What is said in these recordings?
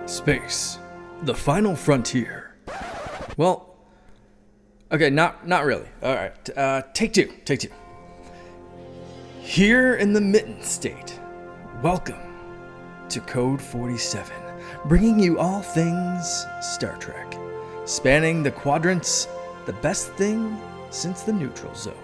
Space, the final frontier. Well, okay, not really. All right, take two. Here in the Mitten State, welcome to Code 47, bringing you all things Star Trek, spanning the quadrants, the best thing since the neutral zone.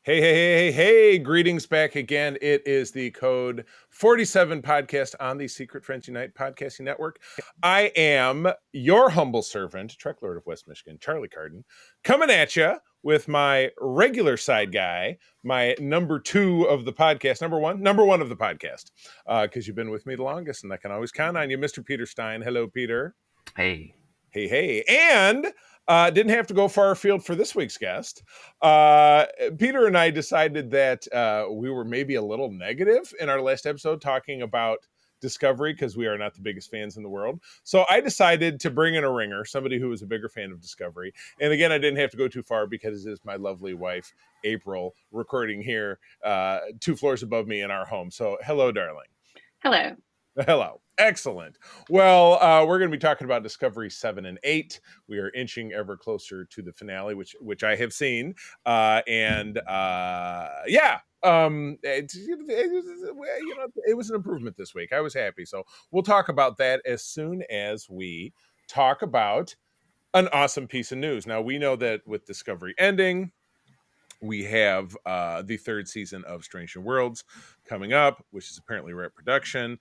Hey, greetings back again. It is the Code 47 podcast on the Secret Friends Unite podcasting network. I am your humble servant, Trek Lord of West Michigan, Charlie Carden, coming at you with my regular side guy, my number two of the podcast, number one of the podcast, because you've been with me the longest and I can always count on you, Mr. Peter Stein. Hello, Peter. Hey. And didn't have to go far afield for this week's guest. Peter and I decided that we were maybe a little negative in our last episode talking about Discovery because we are not the biggest fans in the world. So I decided to bring in a ringer, somebody who was a bigger fan of Discovery. And again, I didn't have to go too far because it is my lovely wife, April, recording here 2 floors above me in our home. So hello, darling. Hello. Excellent. Well, we're going to be talking about Discovery 7 and 8. We are inching ever closer to the finale, which I have seen. It was an improvement this week. I was happy. So we'll talk about that as soon as we talk about an awesome piece of news. Now, we know that with Discovery ending, we have the 3rd season of Strange New Worlds coming up, which is apparently right production.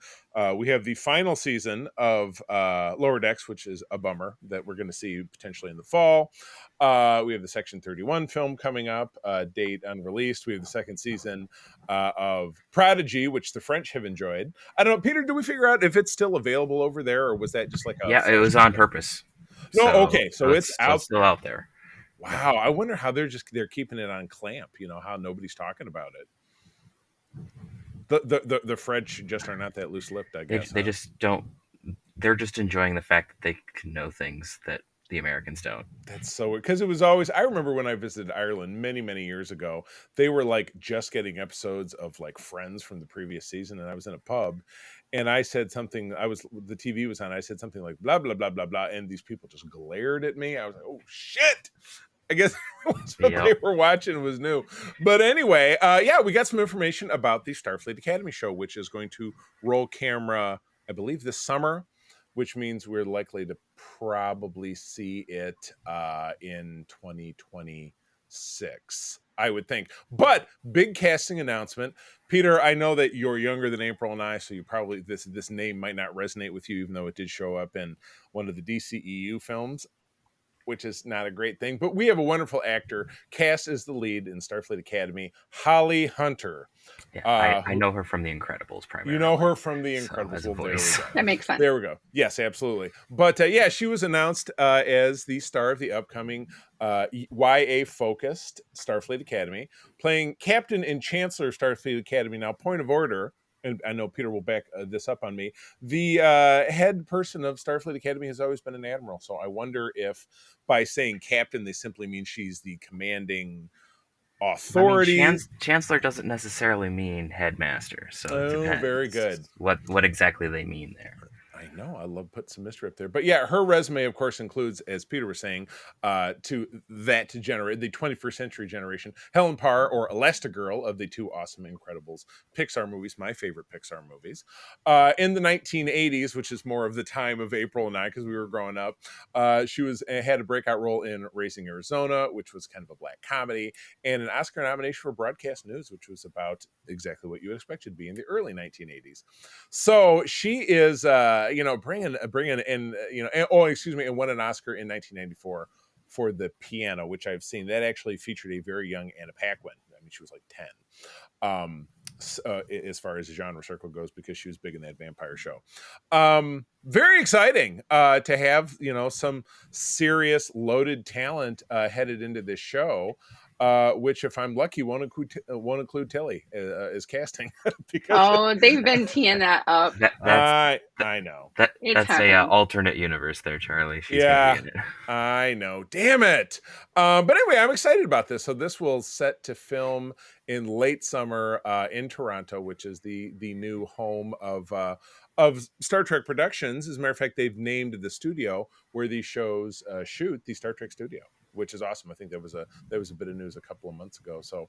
We have the final season of Lower Decks, which is a bummer that we're going to see potentially in the fall. We have the Section 31 film coming up, date unreleased. We have the 2nd season of Prodigy, which the French have enjoyed. I don't know, Peter, did we figure out if it's still available over there, or was that just like a... Yeah, it was on purpose. No, okay, so it's still out there. Wow, I wonder how they're keeping it on clamp. You know, how nobody's talking about it. The French just are not that loose-lipped, I guess. They just don't. They're just enjoying the fact that they can know things that the Americans don't. That's so weird, because it was always... I remember when I visited Ireland many years ago, they were like just getting episodes of like Friends from the previous season, and I was in a pub, and I said something. The TV was on. I said something like blah blah blah blah blah, and these people just glared at me. I was like, oh shit. I guess what they were watching was new. But anyway, we got some information about the Starfleet Academy show, which is going to roll camera, I believe, this summer, which means we're likely to probably see it in 2026, I would think. But big casting announcement. Peter, I know that you're younger than April and I, so you probably this name might not resonate with you, even though it did show up in one of the DCEU films, which is not a great thing. But we have a wonderful actor cast as the lead in Starfleet Academy, Holly Hunter. Yeah, I know her from The Incredibles primarily. You know her from The Incredibles. So, there we go. That makes sense. There we go. Yes, absolutely. But she was announced as the star of the upcoming YA-focused Starfleet Academy, playing Captain and Chancellor of Starfleet Academy. Now, point of order, and I know Peter will back this up on me, the head person of Starfleet Academy has always been an admiral. So I wonder if by saying captain, they simply mean she's the commanding authority. I mean, Chancellor doesn't necessarily mean headmaster. So it depends. Very good. What exactly they mean there. I know. I love putting some mystery up there. But yeah, her resume, of course, includes, as Peter was saying, to generate the 21st century generation, Helen Parr, or Elastigirl, of the 2 awesome Incredibles Pixar movies, my favorite Pixar movies. In the 1980s, which is more of the time of April and I, because we were growing up, she had a breakout role in Raising Arizona, which was kind of a black comedy, and an Oscar nomination for Broadcast News, which was about exactly what you would expect it to be in the early 1980s. So she is... bringing in, and won an Oscar in 1994 for The Piano, which I've seen. That actually featured a very young Anna Paquin. I mean, she was like 10, as far as the genre circle goes, because she was big in that vampire show. Very exciting to have, some serious loaded talent headed into this show. which, if I'm lucky, won't include Tilly as casting. Because Oh, they've been teeing that up. I know That's a alternate universe there, Charlie. She's gonna be in it. I know. Damn it. But anyway, I'm excited about this. So this will set to film in late summer in Toronto, which is the new home of Star Trek Productions. As a matter of fact, they've named the studio where these shows shoot the Star Trek studio, which is awesome. I think that was a bit of news a couple of months ago. So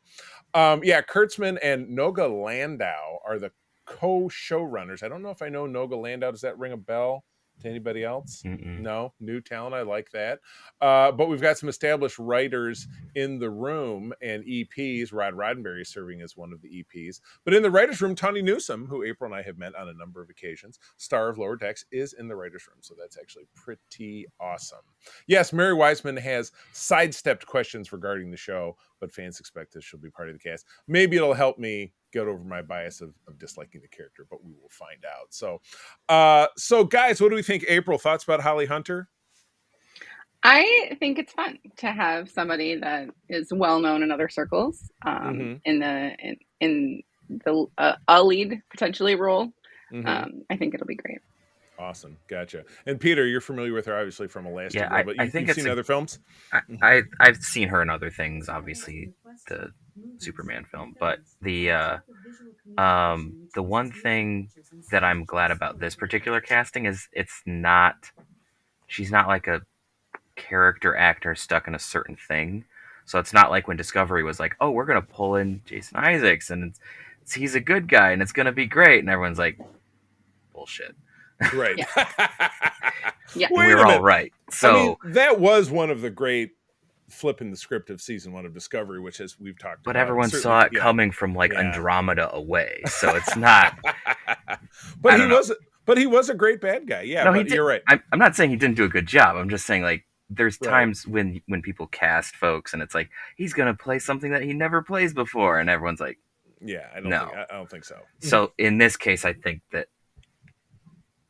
Kurtzman and Noga Landau are the co-showrunners. I don't know if I know Noga Landau. Does that ring a bell to anybody else? Mm-mm. No, new talent. I like that. But we've got some established writers in the room and EPs. Rod Roddenberry is serving as one of the EPs. But in the writers' room, Tawny Newsome, who April and I have met on a number of occasions, star of Lower Decks, is in the writers' room. So that's actually pretty awesome. Yes, Mary Wiseman has sidestepped questions regarding the show, but fans expect that she'll be part of the cast. Maybe it'll help me get over my bias of disliking the character, but we will find out. So guys, what do we think? April, thoughts about Holly Hunter? I think it's fun to have somebody that is well known in other circles in the a lead potentially role. I think it'll be great. Awesome, gotcha. And Peter, you're familiar with her obviously from Elastigirl, Yeah, but I think you've seen other films. I've seen her in other things, obviously the Superman film, but the one thing that I'm glad about this particular casting is she's not like a character actor stuck in a certain thing. So it's not like when Discovery was like, oh, we're gonna pull in Jason Isaacs and he's a good guy and it's gonna be great, and everyone's like, bullshit. Right. Yeah. We're all right. So I mean, that was one of the great flipping the script of season 1 of Discovery, which is we've talked but about. Everyone saw it coming from Andromeda away. So it's not but he was a great bad guy. Yeah, no, you're right. I'm not saying he didn't do a good job. I'm just saying there's times when people cast folks and it's like he's gonna play something that he never plays before, and everyone's like, I don't think so. So in this case, I think that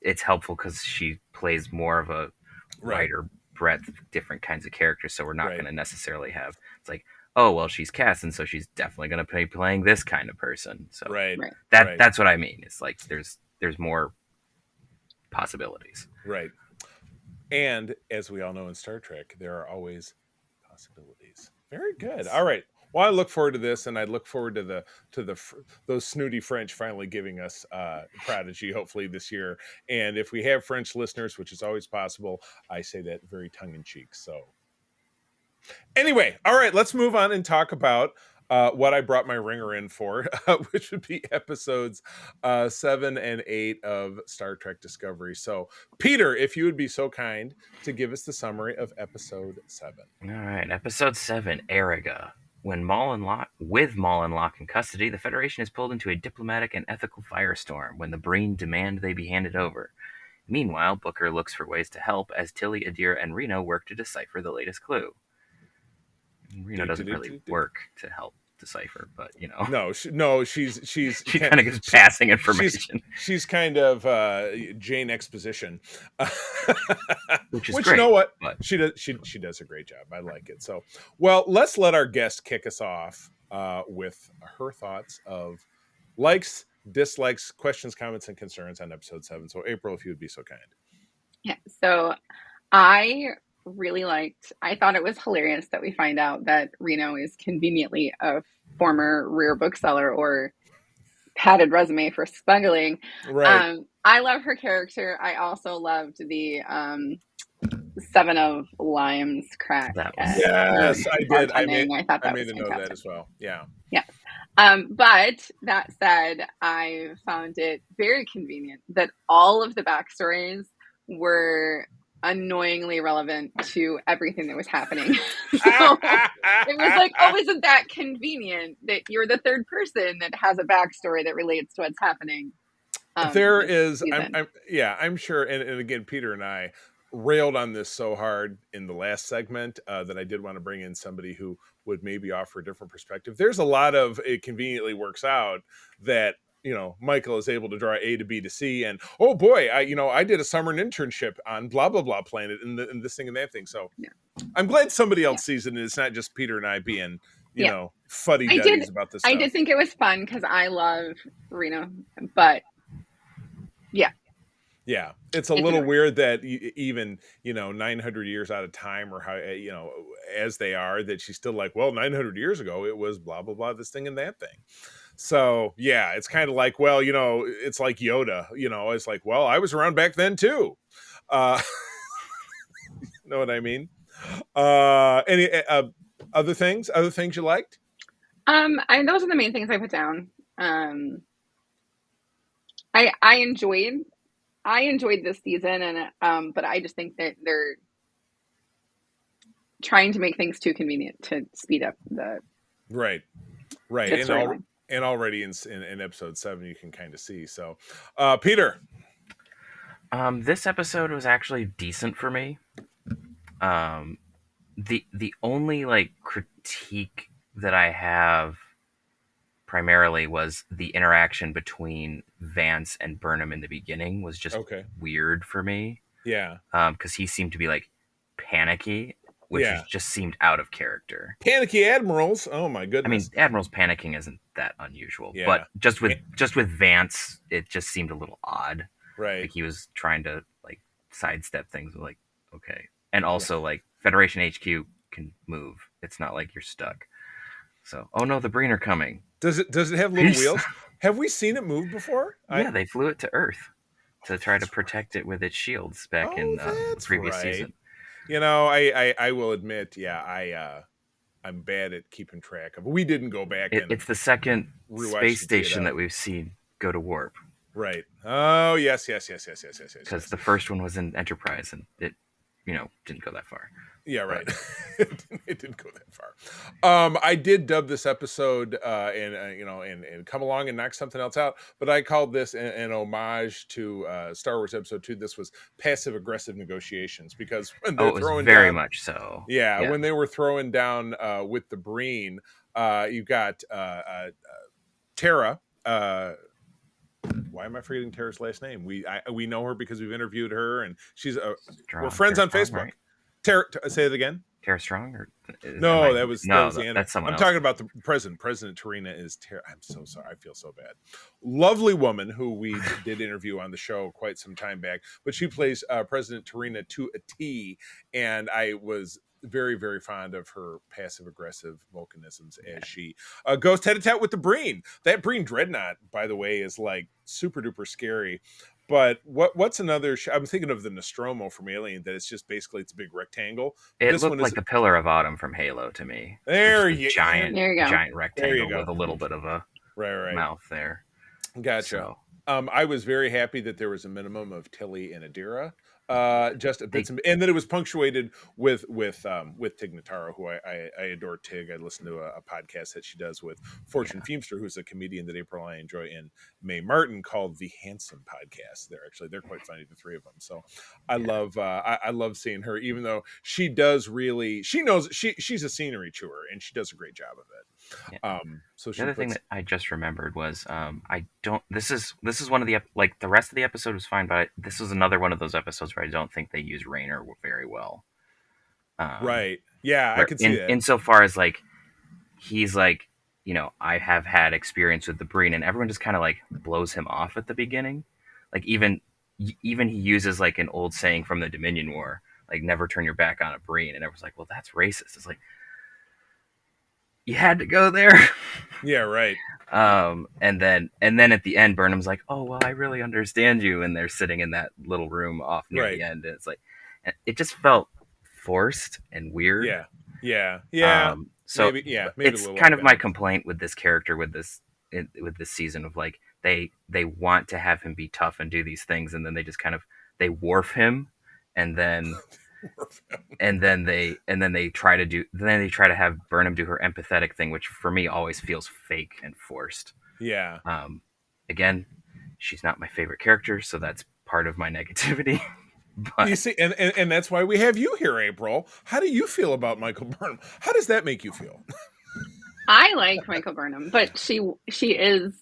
it's helpful because she plays more of a wider breadth of different kinds of characters. So we're not going to necessarily have it's like, oh well, she's cast, and so she's definitely going to be playing this kind of person. So that's what I mean. It's like there's more possibilities. Right. And as we all know in Star Trek, there are always possibilities. Very good. All right. Well, I look forward to this, and I look forward to those snooty French finally giving us Prodigy, hopefully this year. And if we have French listeners, which is always possible, I say that very tongue in cheek. So, anyway, all right, let's move on and talk about what I brought my ringer in for, which would be episodes 7 and 8 of Star Trek Discovery. So, Peter, if you would be so kind to give us the summary of episode 7. All right, episode 7, Eriga. With Maul and Locke in custody, the Federation is pulled into a diplomatic and ethical firestorm when the Breen demand they be handed over. Meanwhile, Booker looks for ways to help as Tilly, Adira, and Reno work to decipher the latest clue. Reno doesn't really work to help decipher, but she's she kind of gives passing information. She's kind of Jane Exposition, which great, you know what, but she does a great job. I like it. So, well, let's let our guest kick us off with her thoughts of likes, dislikes, questions, comments, and concerns on episode 7. So, April, if you would be so kind. Yeah. So I thought it was hilarious that we find out that Reno is conveniently a former Rare bookseller or padded resume for smuggling. Right. I love her character. I also loved the 7 of Limes crack. Yes, I did. I thought that was fantastic. Know that as well. Yeah. Yeah. But that said, I found it very convenient that all of the backstories were annoyingly relevant to everything that was happening. So it was like, oh, isn't that convenient that you're the third person that has a backstory that relates to what's happening? There is, I'm sure. And again, Peter and I railed on this so hard in the last segment that I did want to bring in somebody who would maybe offer a different perspective. There's a lot of it conveniently works out that Michael is able to draw A to B to C, and oh boy, I did a summer internship on blah blah blah planet and this thing and that thing. So I'm glad somebody else sees it, and it's not just Peter and I being fuddy I duddies did. about this I stuff. did think it was fun because I love Reno, but yeah, Yeah, it's a it's little annoying. weird that even 900 years out of time, or how as they are, that she's still like, well, 900 years ago it was blah blah blah, this thing and that thing. So yeah, it's kind of like, well, it's like Yoda. It's like, well, I was around back then too. Uh, know what I mean? Any other things? Other things you liked? Those are the main things I put down. I enjoyed this season, and but I just think that they're trying to make things too convenient to speed up the Right. storyline. And already in episode 7 you can kind of see. So Peter. This episode was actually decent for me. The only like critique that I have primarily was the interaction between Vance and Burnham in the beginning was just Okay. weird for me. Yeah. Because he seemed to be like panicky, which just seemed out of character. Panicky admirals. Oh my I mean, goodness. admirals panicking isn't that unusual, Yeah. but just with Vance, it just seemed a little odd. Right. Like he was trying to like sidestep things. Like, okay, and also like Federation HQ can move. It's not like you're stuck. So, oh no, the Breen are coming. Does it have little wheels? Have we seen it move before? Yeah, they flew it to Earth to try to protect it with its shields back in the previous season. I will admit, I'm bad at keeping track of. We didn't go back. It's the second space station that we've seen go to warp. Right. Oh yes. Because the first one was in Enterprise, and it, didn't go that far. Yeah, right. It didn't go that far. I did dub this episode, and come along and knock something else out. But I called this an homage to Star Wars Episode 2. This was passive aggressive negotiations, because when they're throwing very down, much so. Yeah, when they were throwing down with the Breen, you got Tara. Why am I forgetting Tara's last name? We know her because we've interviewed her, and we're friends on Facebook. Right? Tara, say it again. Tara Strong, or no, that was the end. That's someone I'm else. talking about the president. President Tarina is Tara. I'm so sorry. I feel so bad. Lovely woman who we did interview on the show quite some time back, but she plays President Tarina to a T, and I was very, very fond of her passive aggressive volcanisms as she goes tete-a-tete with the Breen. That Breen dreadnought, by the way, is like super duper scary. But what's another? I'm thinking of the Nostromo from Alien. That it's just basically it's a big rectangle. It looked like the Pillar of Autumn from Halo to me. There you giant rectangle with a little bit of a mouth there. Gotcha. So. I was very happy that there was a minimum of Tilly and Adira. Just a bit, and then it was punctuated with Tig Notaro, who I adore. Tig, I listen to a podcast that she does with Fortune Feimster, who's a comedian that April and I enjoy, and Mae Martin, called the Handsome Podcast. They're quite funny, the three of them. So I love seeing her, even though she knows she's a scenery chewer, and she does a great job of it. Yeah. So the other thing that I just remembered was this is one of the the rest of the episode was fine, but this was another one of those episodes where I don't think they use Raynor very well. Right. Yeah, I could see that. Insofar as he's I have had experience with the Breen, and everyone just kind of blows him off at the beginning. Even he uses an old saying from the Dominion War, never turn your back on a Breen, and everyone's like, well, that's racist. It's you had to go there. Yeah, right. And then at the end, Burnham's like, oh, well, I really understand you. And they're sitting in that little room off near the end. And it's it just felt forced and weird. Yeah. So maybe it's kind of my complaint with this character, with this season of they want to have him be tough and do these things. And then they just they wharf him. And then they try to have Burnham do her empathetic thing, which for me always feels fake and forced. Yeah. Again, she's not my favorite character, so that's part of my negativity. But you see, and that's why we have you here, April. How do you feel about Michael Burnham? How does that make you feel? I like Michael Burnham, but she is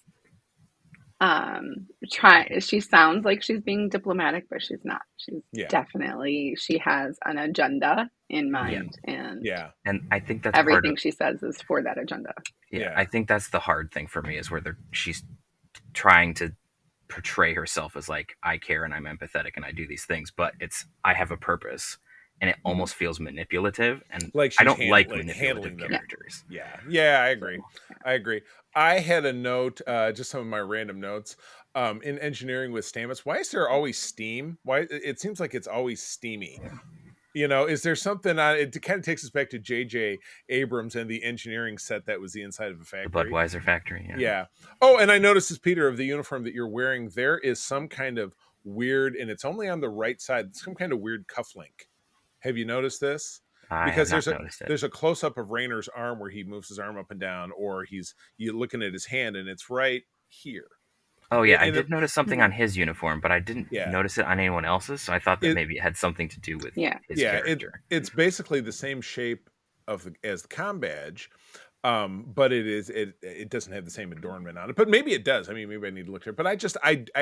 She sounds like she's being diplomatic, but she's not. She's Yeah. definitely, she has an agenda in mind, and Yeah. And I think that's part everything of she says is for that agenda. yeah. Yeah. I think that's the hard thing for me is where she's trying to portray herself as like I care and I'm empathetic and I do these things, but I have a purpose, and it almost feels manipulative, and Like I she's don't like handling manipulative them. characters. Yeah. Yeah, I agree. So, I agree. I had a note, just some of my random notes. In engineering with Stamets, why is there always steam? Why it seems like it's always steamy. Is there something on it? Kind of takes us back to J.J. Abrams and the engineering set that was the inside of a The factory. Budweiser factory. Yeah. Yeah. Oh, and I noticed this, Peter, of the uniform that you're wearing, there is some kind of weird, and it's only on the right side, some kind of weird cufflink. Have you noticed this? I Because have not noticed it. there's a close up of Rayner's arm where he moves his arm up and down, or you're looking at his hand, and it's right here. Oh yeah, I And did notice something on his uniform, but I didn't Yeah. notice it on anyone else's. So I thought that It- maybe it had something to do with his yeah, character. it's basically the same shape as the comm badge, but it doesn't have the same adornment on it. But maybe it does. I mean, maybe I need to look here. But I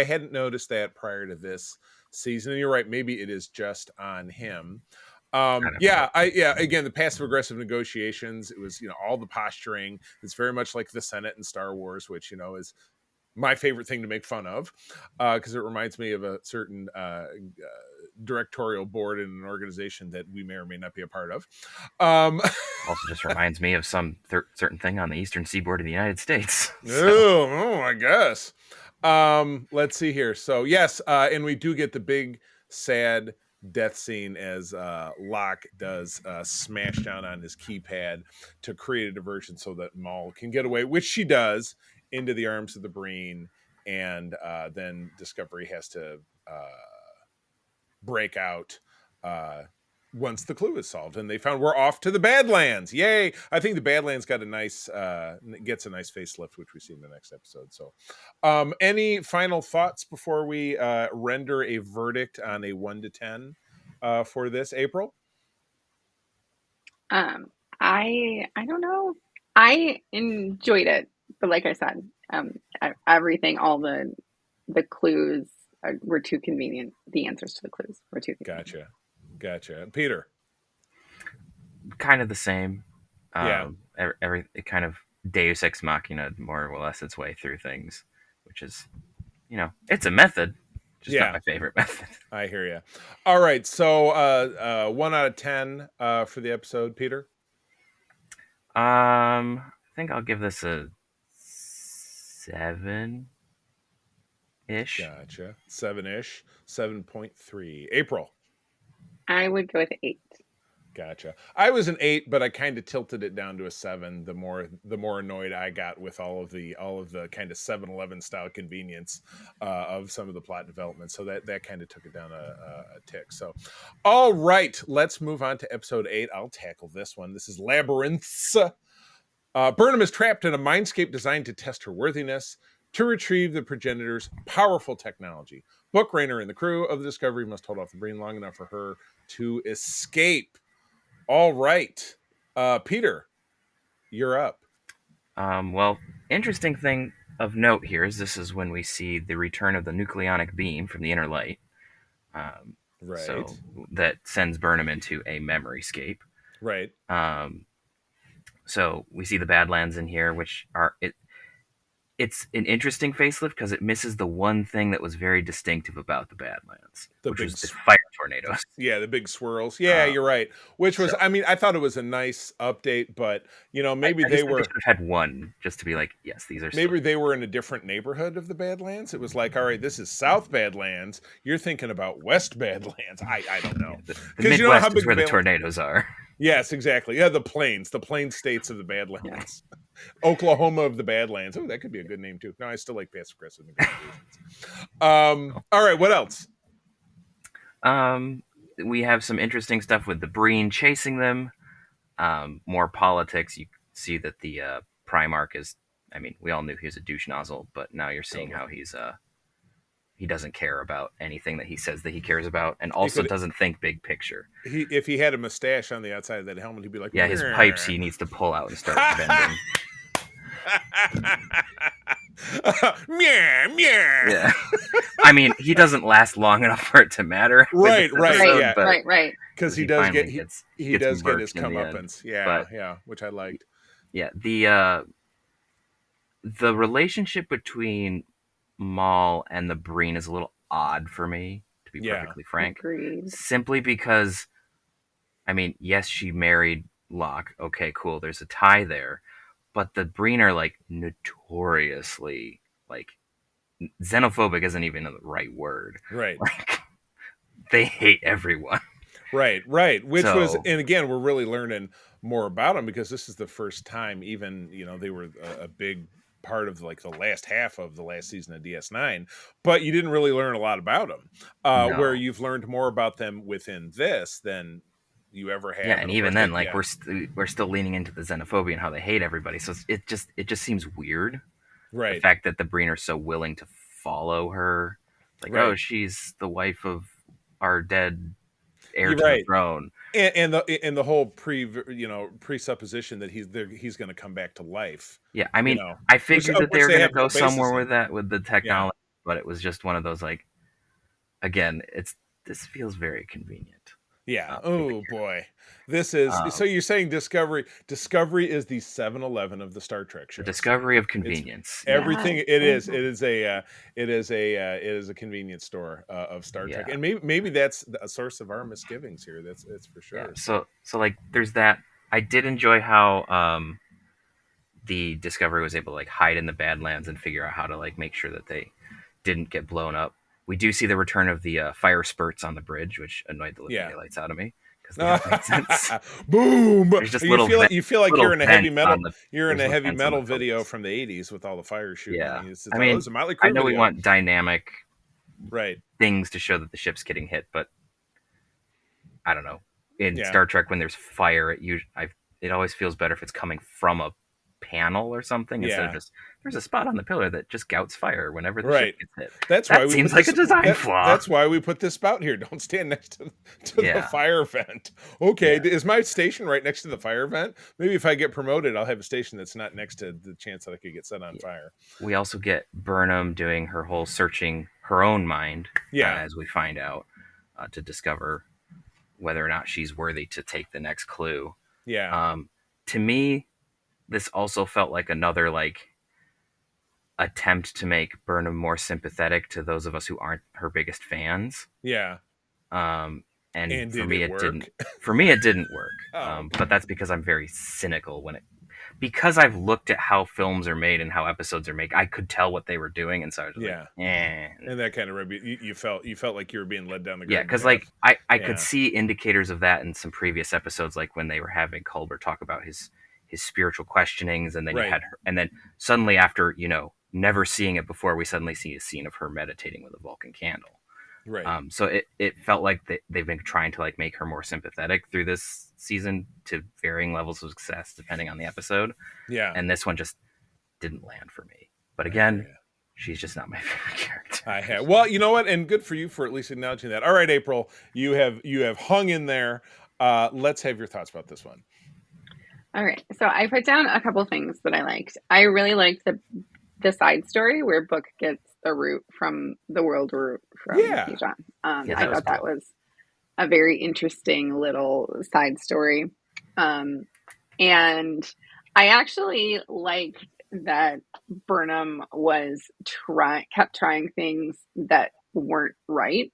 hadn't noticed that prior to this season. And you're right, maybe it is just on him. Again, the passive aggressive negotiations. It was all the posturing. It's very much like the Senate in Star Wars, which is my favorite thing to make fun of, because it reminds me of a certain directorial board in an organization that we may or may not be a part of. Also, just reminds me of some certain thing on the eastern seaboard of the United States. Oh, I guess. Let's see here. So yes, and we do get the big sad death scene as Locke does smash down on his keypad to create a diversion so that Maul can get away, which she does, into the arms of the Breen, and then Discovery has to break out once the clue is solved, and they found we're off to the Badlands. Yay! I think the Badlands got a nice gets a nice facelift, which we see in the next episode. So, any final thoughts before we render a verdict on a 1 to 10 for this, April? I don't know. I enjoyed it, but like I said, everything, all the clues were too convenient. The answers to the clues were too convenient. Gotcha. Peter, Kind of the same. Yeah. It kind of Deus Ex Machina more or less its way through things, which is, it's a method, just not my favorite method. I hear you. All right, so 1 out of 10 for the episode, Peter. I think I'll give this a 7-ish. Gotcha. 7-ish. 7.3. April. I would go with 8. Gotcha. I was an 8, but I kind of tilted it down to a 7. The more annoyed I got with all of the kind of 7-Eleven style convenience of some of the plot development. So that kind of took it down a tick. So, all right, let's move on to episode 8. I'll tackle this one. This is Labyrinths. Burnham is trapped in a mindscape designed to test her worthiness to retrieve the progenitor's powerful technology. Book, Rayner, and the crew of the Discovery must hold off the Breen long enough for her to escape. All right. Peter, you're up. Well, interesting thing of note here is this is when we see the return of the nucleonic beam from the inner light. Right. So that sends Burnham into a memory scape. Right. So we see the Badlands in here, which it's an interesting facelift because it misses the one thing that was very distinctive about the Badlands, which was the fire tornadoes. Yeah, the big swirls. Yeah, you're right. Which was, I thought it was a nice update, but maybe they should have had one just to be like, yes, these are. Maybe they were in a different neighborhood of the Badlands. It was like, all right, this is South Badlands. You're thinking about West Badlands. I don't know. The Midwest is where the tornadoes are. Yes, exactly. Yeah, the plain states of the Badlands. Yeah. Oklahoma of the Badlands. Oh, that could be a good name too. No, I still like passive aggressive negotiations. All right, what else? We have some interesting stuff with the Breen chasing them. More politics. You see that the Primarch is. I mean, we all knew he was a douche nozzle, but now you're seeing how he's he doesn't care about anything that he says that he cares about, and also doesn't think big picture. If he had a mustache on the outside of that helmet, he'd be like, yeah, his pipes he needs to pull out and start bending. Meow, meow. Yeah. I mean, he doesn't last long enough for it to matter. with Right, this right, episode, yeah. but right. Because he he does finally get he gets does get his murked in the end. comeuppance. Yeah, But yeah, which I liked. yeah, the relationship between Maul and the Breen is a little odd for me, to be Yeah. perfectly frank. Agreed. Simply because, I mean, yes, she married Locke. Okay, cool. There's a tie there, but the Breen are like notoriously like xenophobic isn't even the right word. Right. Like they hate everyone. Right, right. Which was, So and again, we're really learning more about them because this is the first time, even, they were a big part of like the last half of the last season of DS9, but you didn't really learn a lot about them. Where no. you've learned more about them within this than you ever have. Yeah, and of even course then, they- like yeah, we're still leaning into the xenophobia and how they hate everybody. So it just seems weird. The right, fact that the Breen are so willing to follow her, like, oh, right. she's the wife of our dead heir You're to the right. throne. And the whole presupposition that he's going to come back to life. Yeah, I mean, You know, I figured that they which were going to have go no basis somewhere in. with that with the Yeah. technology, but it was just one of those like, again, this feels very convenient. Yeah. Because, Oh boy. This is so you're saying Discovery is the 7-Eleven of the Star Trek the shows. discovery of It's convenience. everything. Yeah. It is a convenience store of Star Trek. Yeah. And maybe that's a source of our misgivings here. That's for sure. Yeah. So like there's that. I did enjoy how the Discovery was able to like hide in the Badlands and figure out how to like make sure that they didn't get blown up. We do see the return of the fire spurts on the bridge, which annoyed the living Yeah. daylights out of me because they don't make sense. Boom! There's just you little feel like little you're in a heavy vents metal on the- you're in there's a little heavy vents on the metal video pillars. from the 80s with all the fire shooting. Yeah, It's I mean, it's a Motley I Crue know we video. want dynamic Right. things to show that the ship's getting hit, but I don't know. In Yeah. Star Trek, when there's fire, it always feels better if it's coming from a panel or something instead Yeah. of just there's a spot on the pillar that just gouts fire whenever the Right. ship gets hit. That's That why we seems put like this, a design flaw. That's why we put this spout here. Don't stand next to the Yeah. fire vent. Okay, Yeah. is my station right next to the fire vent? Maybe if I get promoted, I'll have a station that's not next to the chance that I could get set on fire. We also get Burnham doing her whole searching her own mind, Yeah. as we find out, to discover whether or not she's worthy to take the next clue. Yeah. To me, this also felt like another like attempt to make Burnham more sympathetic to those of us who aren't her biggest fans. Yeah. And And for did me, it it didn't. work? For me, it didn't work. Oh. But that's because I'm very cynical because I've looked at how films are made and how episodes are made. I could tell what they were doing, and so I was just like, eh. And that kind of you felt like you were being led down the Yeah, garden because path. like I could see indicators of that in some previous episodes, like when they were having Culber talk about his spiritual questionings, and then you had her, and then suddenly after never seeing it before, we suddenly see a scene of her meditating with a Vulcan candle. Right. So it felt like they've been trying to like make her more sympathetic through this season to varying levels of success depending on the episode. Yeah. And this one just didn't land for me. But again, she's just not my favorite character. Well, you know what? And good for you for at least acknowledging that. All right, April, you have hung in there. Let's have your thoughts about this one. All right. So I put down a couple things that I liked. I really liked the side story where Book gets the root from the world root from Dijon. I thought that was a very interesting little side story. And I actually liked that Burnham kept trying things that weren't right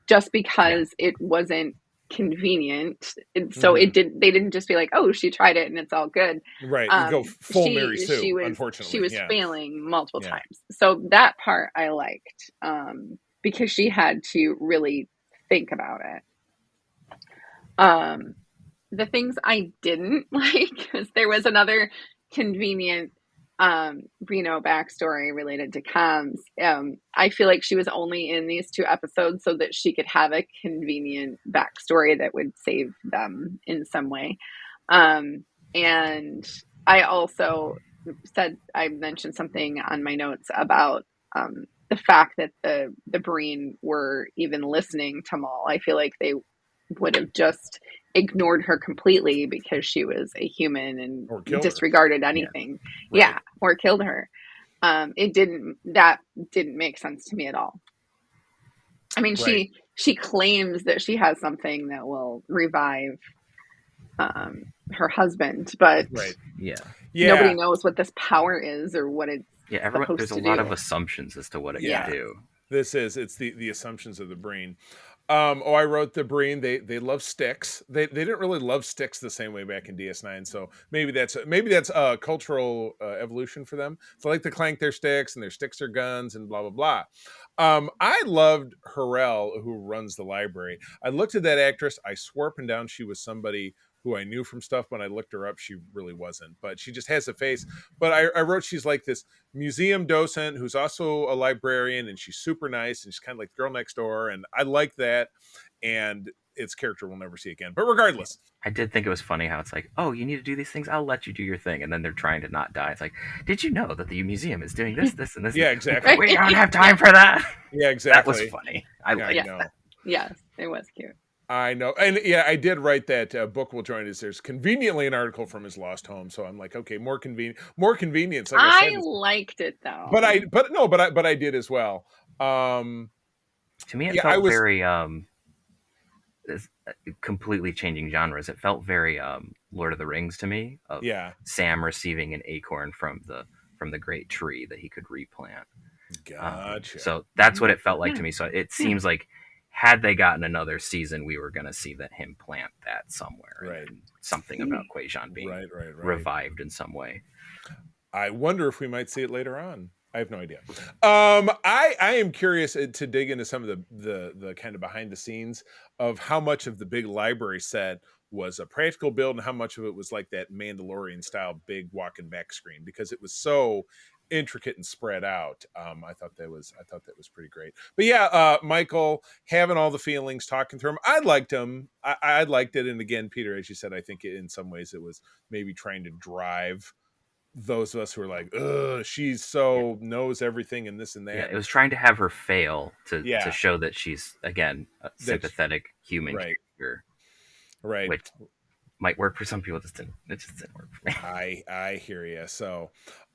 just because it wasn't convenient. And so they didn't just be like, oh, she tried it and it's all good. Right. You go full Mary Sue, unfortunately. She was failing multiple times. So that part I liked because she had to really think about it. The things I didn't like is there was another convenient backstory related to comms. I feel like she was only in these 2 episodes so that she could have a convenient backstory that would save them in some way. And I also I mentioned something on my notes about the fact that the Breen were even listening to Maul. I feel like they would have just ignored her completely because she was a human and disregarded anything. Or killed her. that didn't make sense to me at all. I mean, Right. she claims that she has something that will revive her husband, but Right. Yeah. nobody Yeah. knows what this power is or what it's Yeah, everyone, there's supposed a to lot of do. assumptions as to what it can Yeah. do. It's the assumptions of the brain. I wrote the brain. They love sticks. They didn't really love sticks the same way back in DS9. So maybe that's a cultural evolution for them. So like to clank their sticks, and their sticks are guns, and blah blah blah. I loved Harrell, who runs the library. I looked at that actress. I swore up and down she was somebody who I knew from stuff. When I looked her up, she really wasn't. But she just has a face. But I wrote she's like this museum docent who's also a librarian, and she's super nice, and she's kind of like the girl next door, and I like that. And its character we'll never see again, but regardless. I did think it was funny how it's like, oh, you need to do these things. I'll let you do your thing, and then they're trying to not die. It's like, did you know that the museum is doing this, this, and this? Yeah, exactly. We don't have time for that. Yeah, That was exactly. funny. I Yeah, like I know. Yes, it was cute. I know. And yeah, I did write that book will join us. There's conveniently an article from his lost home, so I'm like, okay, more convenience, like I I said. liked it though. But I did as well. To me, it Yeah, I felt was very completely changing genres. It felt very Lord of the Rings to me, of yeah. Sam receiving an acorn from the great tree that he could replant. Gotcha. So that's what it felt like Yeah. to me. So it seems like had they gotten another season, we were going to see him plant that somewhere, Right. and something about Quajon being Right. revived in some way. I wonder if we might see it later on. I have no idea. I am curious to dig into some of the kind of behind the scenes of how much of the big library set was a practical build and how much of it was like that Mandalorian style big walking back screen, because it was so intricate and spread out. I thought that was pretty great. But yeah, Michael having all the feelings, talking through them, I liked him. I liked it. And again, Peter, as you said, I think in some ways it was maybe trying to drive those of us who are like, ugh, she's so knows everything and this and that. Yeah, it was trying to have her fail to Yeah. show that she's again a sympathetic human right. character, Right. which might work for some people. It just didn't work for me. I hear you. So,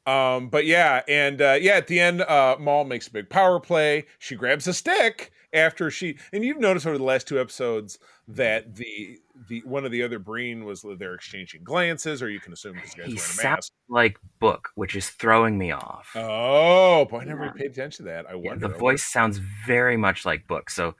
but yeah, and yeah, at the end, Maul makes a big power play. She grabs a stick after and you've noticed over the last two episodes that the one of the other Breen was they're exchanging glances, or you can assume because the guy's He wearing a sounds mask. like Book, which is throwing me off. Oh, boy, I never Yeah. paid attention to that. I Yeah, wonder. the voice sounds very much like Book. So,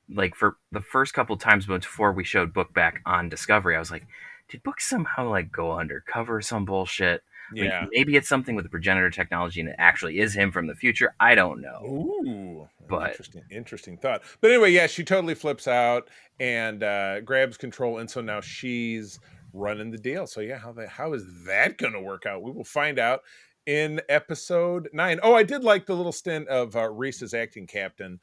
like for the first couple times before we showed Book back on Discovery, I was like, did Book somehow like go undercover some bullshit? Yeah. Like, maybe it's something with the progenitor technology and it actually is him from the future. I don't know. Ooh, But interesting thought. But anyway, yeah, she totally flips out and grabs control, and so now she's running the deal. So yeah, how is that going to work out? We will find out in episode 9. Oh, I did like the little stint of Reese as acting captain.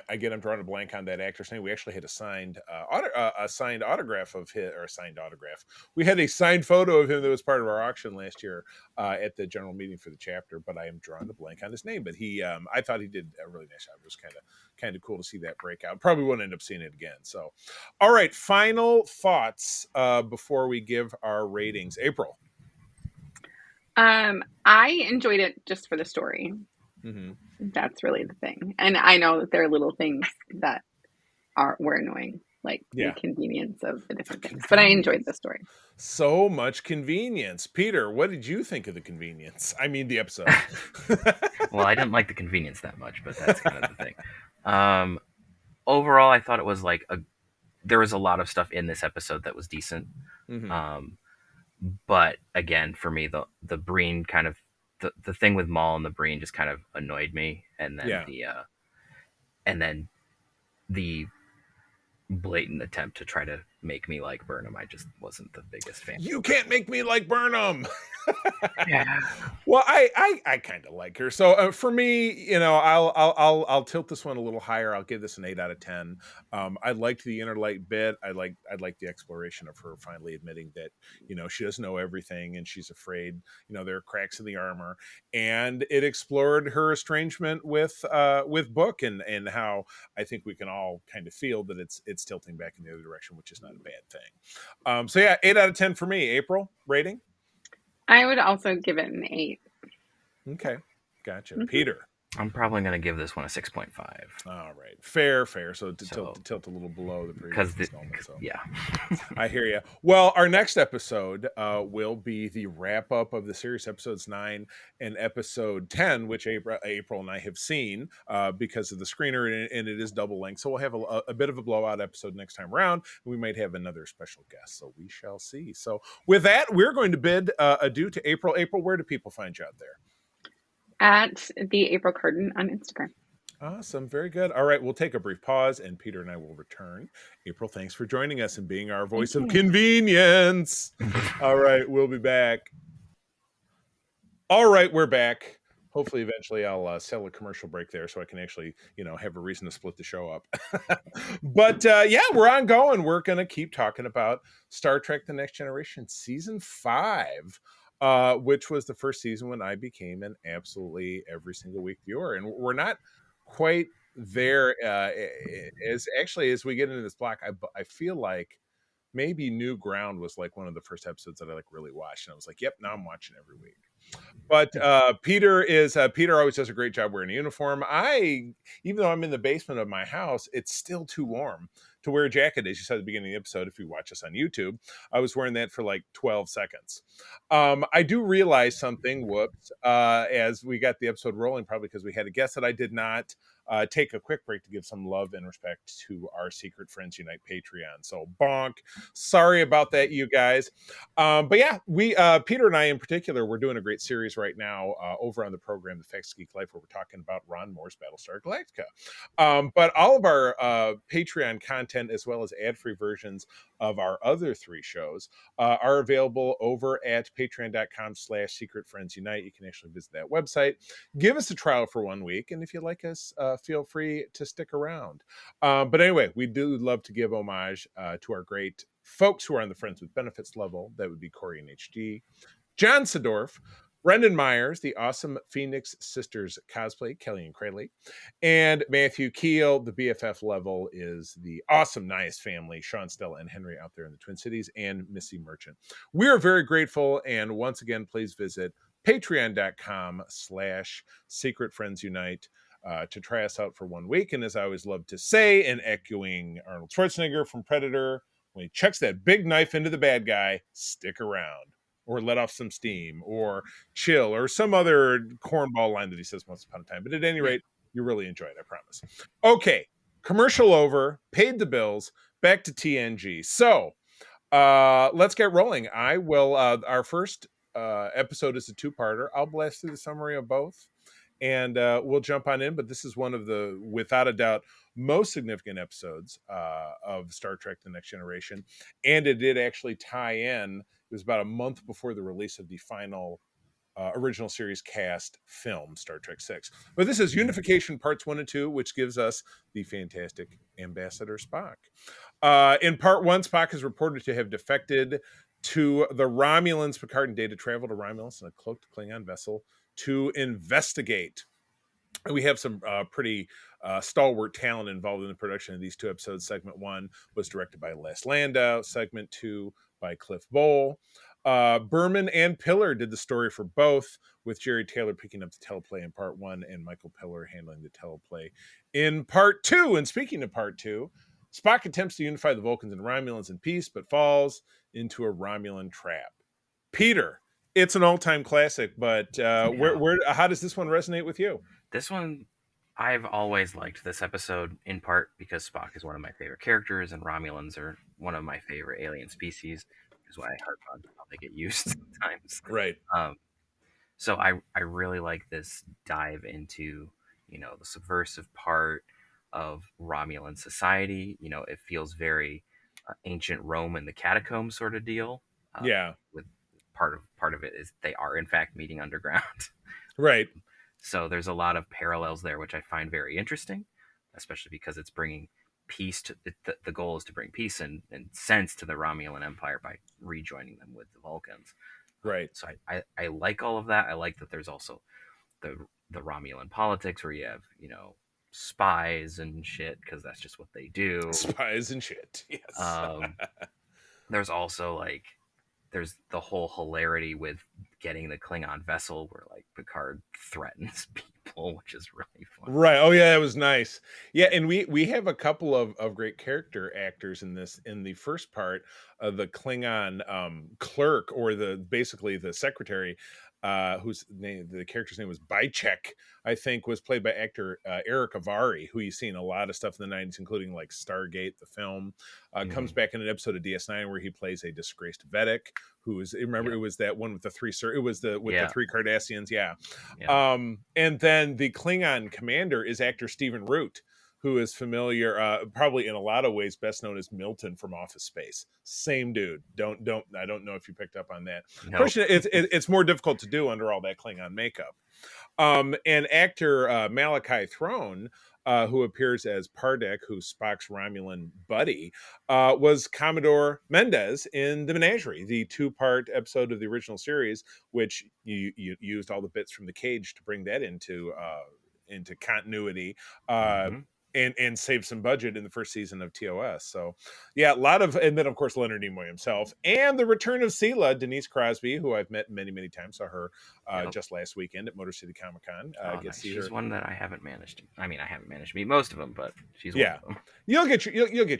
Again, I'm drawing a blank on that actor's name. We actually had a signed autograph of his, or a signed autograph. We had a signed photo of him that was part of our auction last year at the general meeting for the chapter. But I am drawing a blank on his name. But he, I thought he did a really nice job. It was kind of cool to see that breakout. Probably won't end up seeing it again. So, all right, final thoughts before we give our ratings. April. I enjoyed it just for the story. Mm-hmm. That's really the thing. And I know that there are little things that were annoying, like the convenience of the different things. But I enjoyed the story. So much convenience. Peter, what did you think of the convenience? I mean, the episode. well, I didn't like the convenience that much, but that's kind of the thing. Overall, I thought it was like there was a lot of stuff in this episode that was decent. Mm-hmm. But again, for me, the Breen kind of the thing with Maul and the Breen just kind of annoyed me, and then the blatant attempt to try to make me like Burnham, I just wasn't the biggest fan. You can't make me like Burnham. Yeah. Well, I kind of like her. So for me, you know, I'll tilt this one a little higher. I'll give this an 8 out of 10. I liked the inner light bit. I like the exploration of her finally admitting that, you know, she doesn't know everything and she's afraid, you know, there are cracks in the armor, and it explored her estrangement with Book and how I think we can all kind of feel that it's tilting back in the other direction, which is not a bad thing. So yeah, 8 out of 10 for me. April, rating? I would also give it an 8. Okay, gotcha. Mhm. Peter. I'm probably going to give this one a 6.5. All right, fair. So to So- tilt a little below the Because previous installment. So yeah. I hear you. Well, our next episode will be the wrap up of the series, episodes 9 and episode 10, which April and I have seen because of the screener, and it is double length. So we'll have a bit of a blowout episode next time around. We might have another special guest, so we shall see. So with that, we're going to bid adieu to April. April, where do people find you out there? At the April Curtin on Instagram. Awesome. Very good. All right. We'll take a brief pause and Peter and I will return. April, thanks for joining us and being our voice of convenience. All right. We'll be back. All right. We're back. Hopefully, eventually, I'll sell a commercial break there so I can actually, have a reason to split the show up. But yeah, we're ongoing. We're going to keep talking about Star Trek The Next Generation Season 5. Which was the first season when I became an absolutely every single week viewer. And we're not quite there as we get into this block. I feel like maybe New Ground was like one of the first episodes that I like really watched. And I was like, yep, now I'm watching every week. But Peter always does a great job wearing a uniform. Even though I'm in the basement of my house, it's still too warm to wear a jacket, as you said at the beginning of the episode. If you watch us on YouTube, I was wearing that for like 12 seconds. I do realize something, whoops, as we got the episode rolling, probably because we had a guest, that I did not take a quick break to give some love and respect to our Secret Friends Unite Patreon. So bonk. Sorry about that, you guys. But yeah, we Peter and I in particular, we're doing a great series right now over on the program, The Facts Geek Life, where we're talking about Ron Moore's Battlestar Galactica. But all of our Patreon content, as well as ad-free versions of our other 3 shows, are available over at patreon.com/Secret Friends Unite. You can actually visit that website. Give us a trial for 1 week, and if you like us, feel free to stick around. But anyway, we do love to give homage to our great folks who are on the Friends with Benefits level. That would be Corey and HD, John Sedorf, Brendan Myers, the awesome Phoenix Sisters cosplay, Kelly and Crayley, and Matthew Keel. The BFF level is the awesome Nias family, Sean, Stella, and Henry out there in the Twin Cities, and Missy Merchant. We are very grateful, and once again, please visit patreon.com/Secret Friends Unite to try us out for 1 week. And as I always love to say, and echoing Arnold Schwarzenegger from Predator, when he chucks that big knife into the bad guy, stick around, or let off some steam, or chill, or some other cornball line that he says once upon a time. But at any rate, you really enjoy it, I promise. Okay, commercial over, paid the bills, back to TNG. So let's get rolling. I will, our first episode is a 2-parter. I'll blast through the summary of both, and we'll jump on in. But this is one of the, without a doubt, most significant episodes of Star Trek The Next Generation. And it did actually tie in. It was about a month before the release of the final original series cast film, Star Trek VI. But this is Unification Parts 1 and 2, which gives us the fantastic Ambassador Spock. In Part 1, Spock is reported to have defected to the Romulans. Picard and Data travel to Romulus in a cloaked Klingon vessel to investigate. We have some pretty stalwart talent involved in the production of these 2 episodes. Segment 1 was directed by Les Landau. Segment 2 by Cliff Bowl. Berman and Piller did the story for both, with Jerry Taylor picking up the teleplay in Part 1 and Michael Piller handling the teleplay in Part 2. And speaking of Part 2, Spock attempts to unify the Vulcans and Romulans in peace, but falls into a Romulan trap. Peter, it's an all-time classic, but how does this one resonate with you? This one, I've always liked this episode, in part because Spock is one of my favorite characters, and Romulans are one of my favorite alien species, which is why I harp on how they get used sometimes. Right. So I really like this dive into, the subversive part of Romulan society. It feels very ancient Rome and the catacombs sort of deal. With part of it is they are in fact meeting underground. Right. So there's a lot of parallels there, which I find very interesting, especially because it's bringing peace to the goal is to bring peace and sense to the Romulan Empire by rejoining them with the Vulcans. Right. So I like all of that. I like that there's also the Romulan politics where you have, spies and shit, because that's just what they do. Spies and shit. Yes. There's also there's the whole hilarity with getting the Klingon vessel where like Picard threatens people, which is really fun. Right. Oh yeah, it was nice. Yeah, and we have a couple of great character actors in this. In the first part, the Klingon clerk, or basically the secretary, whose name, the character's name was Bychek, I think, was played by actor Eric Avari, who you see in a lot of stuff in the 90s, including like Stargate, the film. Comes back in an episode of DS9 where he plays a disgraced Vedic, who is, remember, it was that one with the three, it was the the three Cardassians. Yeah. And then the Klingon commander is actor Stephen Root, who is familiar, probably in a lot of ways best known as Milton from Office Space. Same dude. I don't know if you picked up on that. Nope. It's more difficult to do under all that Klingon makeup. And actor Malachi Throne, who appears as Pardek, who's Spock's Romulan buddy, was Commodore Mendez in The Menagerie, the 2-part episode of the original series, which you used all the bits from The Cage to bring that into continuity. And save some budget in the first season of TOS. So yeah, a lot of, and then of course Leonard Nimoy himself, and the return of Sela, Denise Crosby, who I've met many times. Saw her just last weekend at Motor City Comic Con. Nice. She's one that I haven't managed. I haven't managed to meet most of them, but she's one of them. You'll get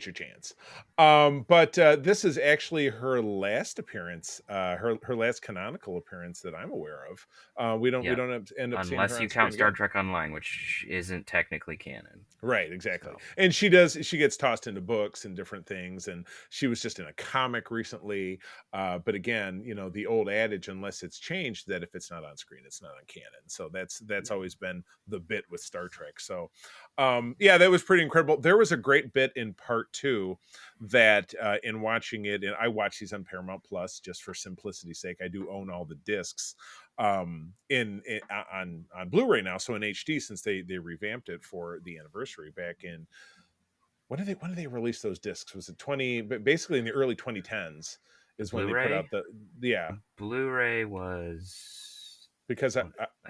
your chance. But this is actually her last appearance, her last canonical appearance that I'm aware of. We don't end up seeing her unless you count Star Trek Online, which isn't technically canon. Right, exactly. So. And she gets tossed into books and different things, and she was just in a comic recently. But again, the old adage, unless it's changed, that if it's not on screen, it's not on canon. So that's always been the bit with Star Trek. So that was pretty incredible. There was a great bit in part 2 that in watching it, and I watch these on Paramount Plus just for simplicity's sake. I do own all the discs on Blu-ray now, so in HD, since they revamped it for the anniversary back in, when did they release those discs? Was it basically in the early 2010s is when Blu-ray? They put out Blu-ray was, because I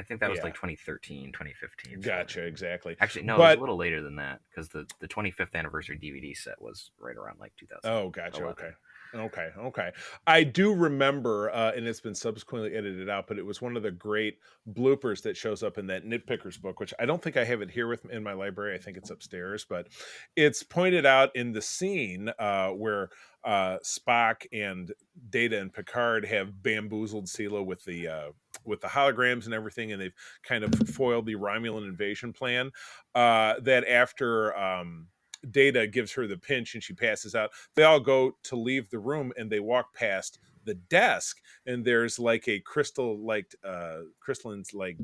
think that was like 2013, 2015. Gotcha, exactly. Actually, no, it was a little later than that, because the 25th anniversary DVD set was right around like 2000. Oh, gotcha. Okay. I do remember, and it's been subsequently edited out, but it was one of the great bloopers that shows up in that Nitpickers book, which I don't think I have it here in my library. I think it's upstairs, but it's pointed out in the scene where Spock and Data and Picard have bamboozled Sela with the holograms and everything, and they've kind of foiled the Romulan invasion plan. That after Data gives her the pinch and she passes out, they all go to leave the room and they walk past the desk, and there's like a crystalline like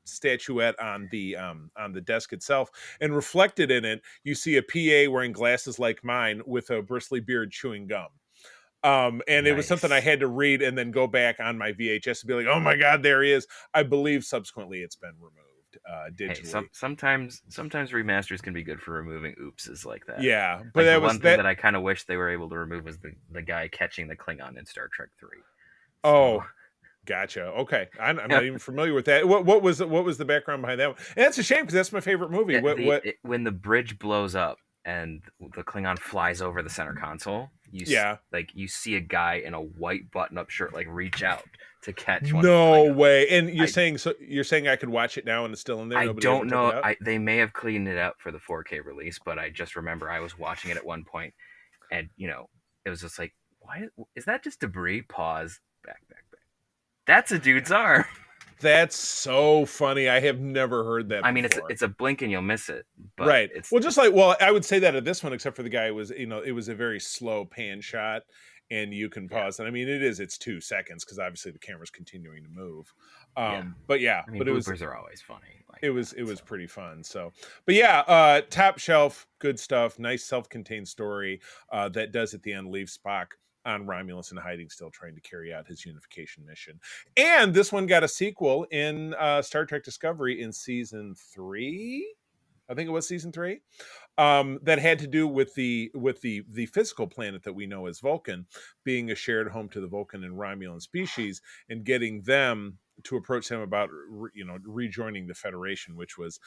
statuette on the desk itself, and reflected in it you see a PA wearing glasses like mine with a bristly beard chewing gum. And nice. It was something I had to read and then go back on my VHS and be like, oh my god, there he is. I believe subsequently it's been removed digitally. Hey, sometimes remasters can be good for removing oopses like that. Yeah, but that was one thing that I kind of wish they were able to remove was the guy catching the Klingon in Star Trek 3. So. Oh, gotcha. Okay, I'm not even familiar with that. What was the background behind that one? And that's a shame because that's my favorite movie. When the bridge blows up and the Klingon flies over the center console, you see a guy in a white button-up shirt like reach out to catch one. No way! And you're saying I could watch it now and it's still in there? I don't know. They may have cleaned it up for the 4K release, but I just remember I was watching it at one point, and it was just like, why is that just debris? Pause. Back. That's a dude's arm. That's so funny. I have never heard that before. It's a blink and you'll miss it. But right. I would say that at this one, except for the guy, it was a very slow pan shot, and you can pause. And it's 2 seconds because obviously the camera's continuing to move. But bloopers are always funny. It was pretty fun. So, but top shelf, good stuff. Nice self-contained story that does at the end leave Spock on Romulus in hiding, still trying to carry out his unification mission. And this one got a sequel in Star Trek Discovery in season 3. I think it was season 3. That had to do with the physical planet that we know as Vulcan being a shared home to the Vulcan and Romulan species, and getting them to approach him about rejoining the Federation, which was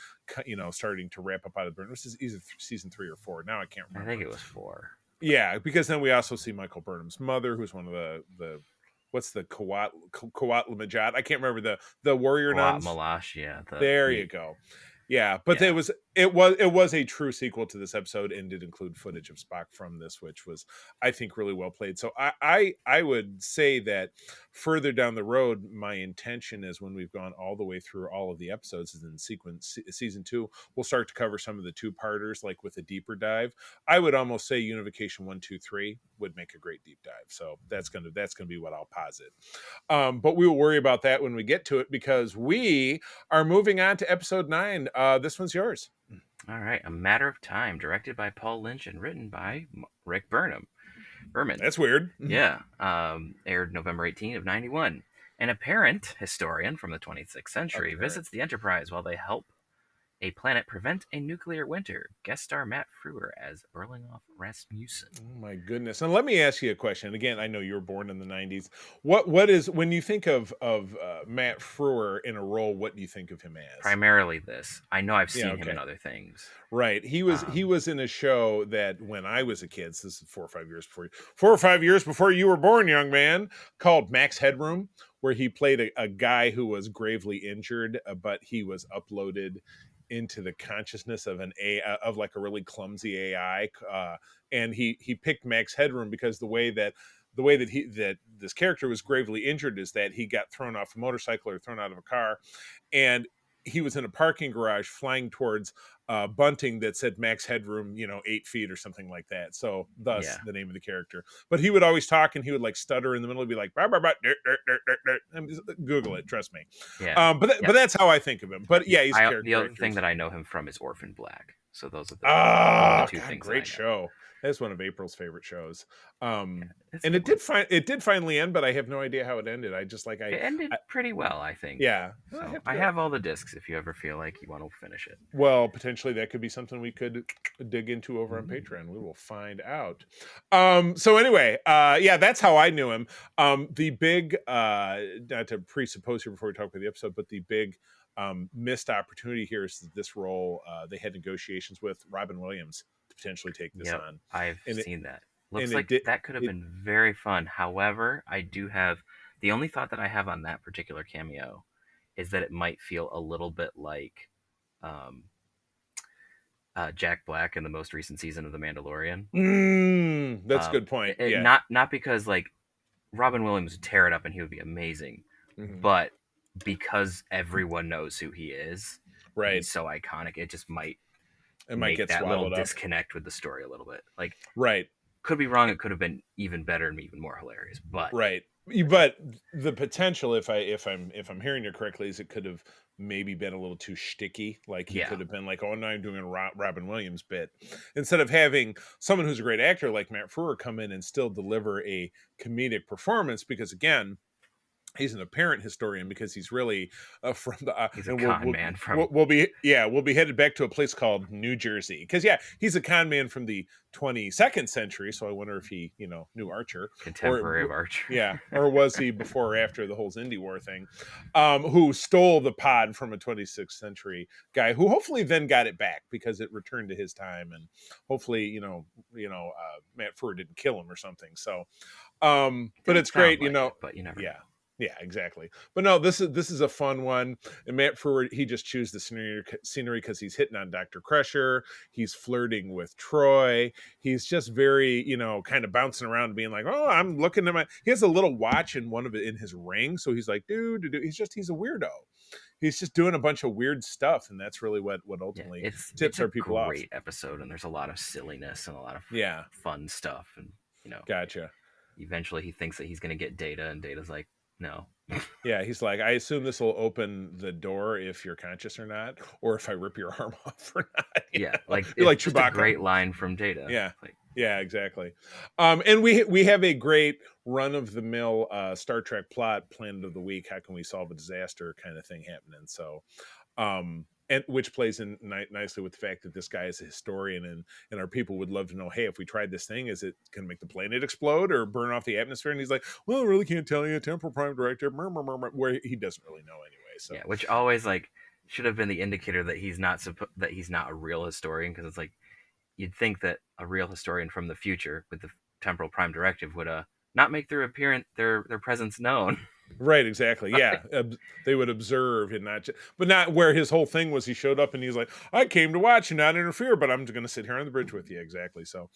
starting to wrap up out of the burn. This is either season 3 or 4. Now I can't remember. I think it was 4. Yeah, because then we also see Michael Burnham's mother, who's one of the what's the Kawat Lamajat? I can't remember the warrior Quat nuns. Malash, yeah. There you go. Yeah, but Yeah. it was a true sequel to this episode and did include footage of Spock from this, which was, I think, really well played. So I would say that further down the road, my intention is when we've gone all the way through all of the episodes is in season 2, we'll start to cover some of the two-parters, like with a deeper dive. I would almost say Unification 1, 2, 3 would make a great deep dive. So that's gonna be what I'll posit. But we will worry about that when we get to it, because we are moving on to episode 9. This one's yours. All right. A Matter of Time, directed by Paul Lynch and written by Rick Berman. That's weird. Yeah. Aired November 18 of 91. An apparent historian from the 26th century visits the Enterprise while they help a planet prevent a nuclear winter. Guest star Matt Frewer as Berlingoff Rasmussen. Oh my goodness! And let me ask you a question. Again, I know you were born in the '90s. What is, when you think of Matt Frewer in a role, what do you think of him as? Primarily this. I know I've seen him in other things. Right. He was in a show that when I was a kid, so this is 4 or 5 years before you were born, young man, called Max Headroom, where he played a guy who was gravely injured, but he was uploaded into the consciousness of of like a really clumsy AI, and he picked Max Headroom because the way that this character was gravely injured is that he got thrown off a motorcycle or thrown out of a car, and he was in a parking garage flying towards bunting that said Max Headroom, 8 feet or something like that. So thus the name of the character. But he would always talk and he would like stutter in the middle. He'd be like, bah, bah, bah, dirt, dirt, dirt, dirt, dirt. And Google it, trust me. Yeah. But that's how I think of him. But yeah, he's a character. The other thing that I know him from is Orphan Black. So those are the two things. Great show. That's one of April's favorite shows. And it did finally end, but I have no idea how it ended. It ended pretty well, I think. Yeah. So I have all the discs if you ever feel like you want to finish it. Well, potentially that could be something we could dig into over on Patreon. We will find out. So anyway, that's how I knew him. The big, not to presuppose here before we talk about the episode, but the big missed opportunity here is that this role, they had negotiations with Robin Williams to potentially take this on. I've seen that. Looks like that could have been very fun. However, I do have the only thought that I have on that particular cameo is that it might feel a little bit like Jack Black in the most recent season of The Mandalorian. That's a good point. Yeah. Not because like Robin Williams would tear it up and he would be amazing, but because everyone knows who he is, right? He's so iconic, it just might get that little up. Disconnect with the story a little bit. Like, right. Could be wrong. It could have been even better and even more hilarious. But right. But the potential, if I'm hearing you correctly, is it could have maybe been a little too shticky. Like he could have been like, oh, now I'm doing a Robin Williams bit, instead of having someone who's a great actor like Matt Frewer come in and still deliver a comedic performance. Because again, he's an apparent historian because he's really from the. He's a con man from. We'll be headed back to a place called New Jersey because he's a con man from the 22nd century. So I wonder if he knew Archer, contemporary of Archer, or was he before or after the whole Indie War thing? Who stole the pod from a 26th century guy who hopefully then got it back because it returned to his time, and hopefully Matt Frewer didn't kill him or something. So, but it's great, but you never. Yeah, exactly. But no, this is a fun one. And Matt Frewer, he just chews the scenery because he's hitting on Dr. Crusher. He's flirting with Troy. He's just very, kind of bouncing around, being like, "Oh, I'm looking at he has a little watch in his ring." So he's like, "Dude, he's a weirdo." He's just doing a bunch of weird stuff, and that's really what ultimately tips our people off. It's a great episode, and there's a lot of silliness and a lot of fun stuff, and Gotcha. Eventually, he thinks that he's going to get Data, and Data's like, no. Yeah, he's like, I assume this will open the door if you're conscious or not, or if I rip your arm off or not. Like Chewbacca. A great line from Data. Yeah, yeah, exactly. And we have a great run of the mill Star Trek plot, Planet of the Week. How can we solve a disaster kind of thing happening? So, and which plays in nicely with the fact that this guy is a historian, and our people would love to know, hey, if we tried this thing, is it going to make the planet explode or burn off the atmosphere? And he's like, well, I really can't tell you. Temporal Prime Directive, where he doesn't really know anyway. So which always should have been the indicator that he's not a real historian, because it's like you'd think that a real historian from the future with the Temporal Prime Directive would not make their presence known. Right, exactly. Yeah, they would observe and not, but not where his whole thing was. He showed up and he's like, "I came to watch and not interfere, but I'm going to sit here on the bridge with you." Exactly. So,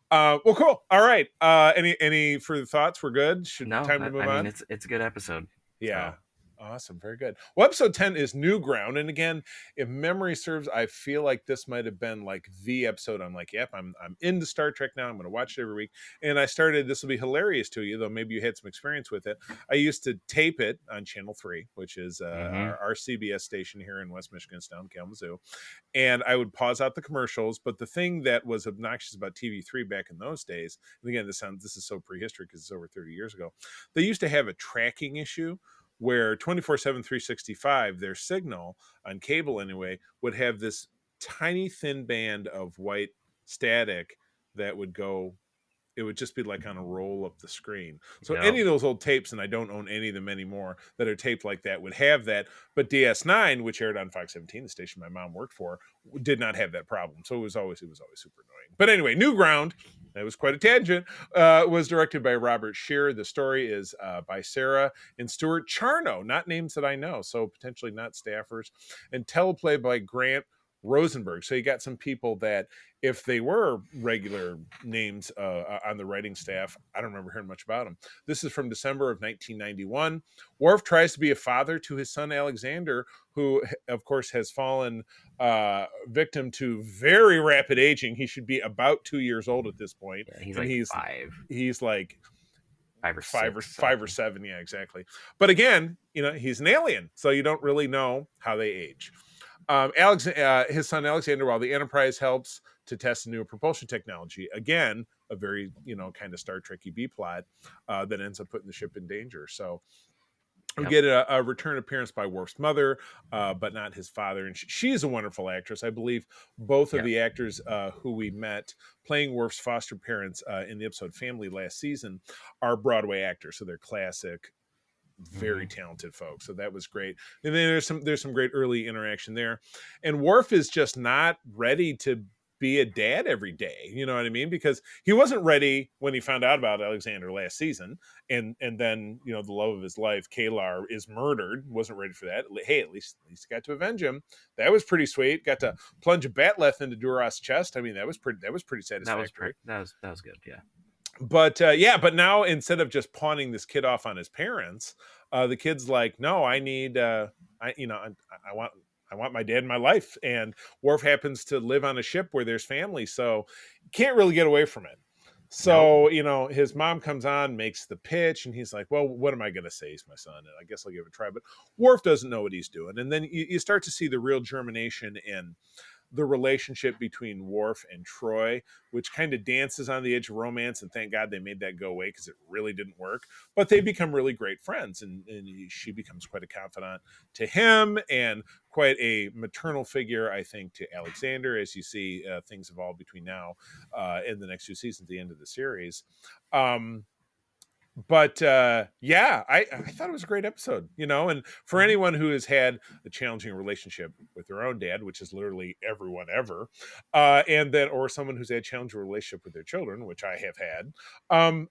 well, cool. All right. Any further thoughts? We're good. No, Time to move on. it's a good episode. Yeah. So. Awesome. Very good. Well, episode 10 is New Ground. And again, if memory serves, I feel like this might have been like the episode. I'm like, yep, I'm into Star Trek now. I'm going to watch it every week. And I started, this will be hilarious to you, though maybe you had some experience with it. I used to tape it on Channel 3, which is our CBS station here in West Michigan, down Kalamazoo. And I would pause out the commercials. But the thing that was obnoxious about TV3 back in those days, and again, this is so prehistory because it's over 30 years ago, they used to have a tracking issue where 24/7 365, their signal on cable anyway, would have this tiny thin band of white static that would go, it would just be like on a roll up the screen. So any of those old tapes, and I don't own any of them anymore that are taped like that, would have that. But DS9, which aired on Fox 17, the station my mom worked for, did not have that problem. So it was always super annoying. But anyway, New Ground, that was quite a tangent, was directed by Robert Scheer. The story is by Sarah and Stuart Charno, not names that I know, so potentially not staffers, and teleplay by Grant Rosenberg. So you got some people that, if they were regular names on the writing staff, I don't remember hearing much about them. This is from December of 1991. Worf tries to be a father to his son Alexander, who, of course, has fallen victim to very rapid aging. He should be about 2 years old at this point. Yeah, he's 5. He's like 5 or 6. 5 or 7. Yeah, exactly. But again, he's an alien, so you don't really know how they age. His son Alexander, while the Enterprise helps to test a new propulsion technology, again, a very kind of Star Trek-y B plot that ends up putting the ship in danger. So we get a return appearance by Worf's mother, but not his father, and she's a wonderful actress. I believe both of the actors who we met playing Worf's foster parents in the episode Family last season are Broadway actors, so they're classic, very talented folks. So that was great. And then there's some great early interaction there. And Worf is just not ready to be a dad every day. You know what I mean? Because he wasn't ready when he found out about Alexander last season. And then, the love of his life, Kalar, is murdered. Wasn't ready for that. Hey, at least got to avenge him. That was pretty sweet. Got to plunge a batleth into Duras' chest. I mean, that was pretty satisfactory. That was good. Yeah. But but now, instead of just pawning this kid off on his parents, the kid's like, no, I need, I want my dad in my life. And Worf happens to live on a ship where there's family, so can't really get away from it. So, his mom comes on, makes the pitch, and he's like, well, what am I going to say? He's my son, and I guess I'll give it a try. But Worf doesn't know what he's doing. And then you start to see the real germination in the relationship between Worf and Troy, which kind of dances on the edge of romance, and thank God they made that go away because it really didn't work. But they become really great friends, and she becomes quite a confidant to him and quite a maternal figure, I think, to Alexander, as you see things evolve between now and the next 2 seasons, the end of the series. But I thought it was a great episode, and for anyone who has had a challenging relationship with their own dad, which is literally everyone ever, or someone who's had a challenging relationship with their children, which I have had, I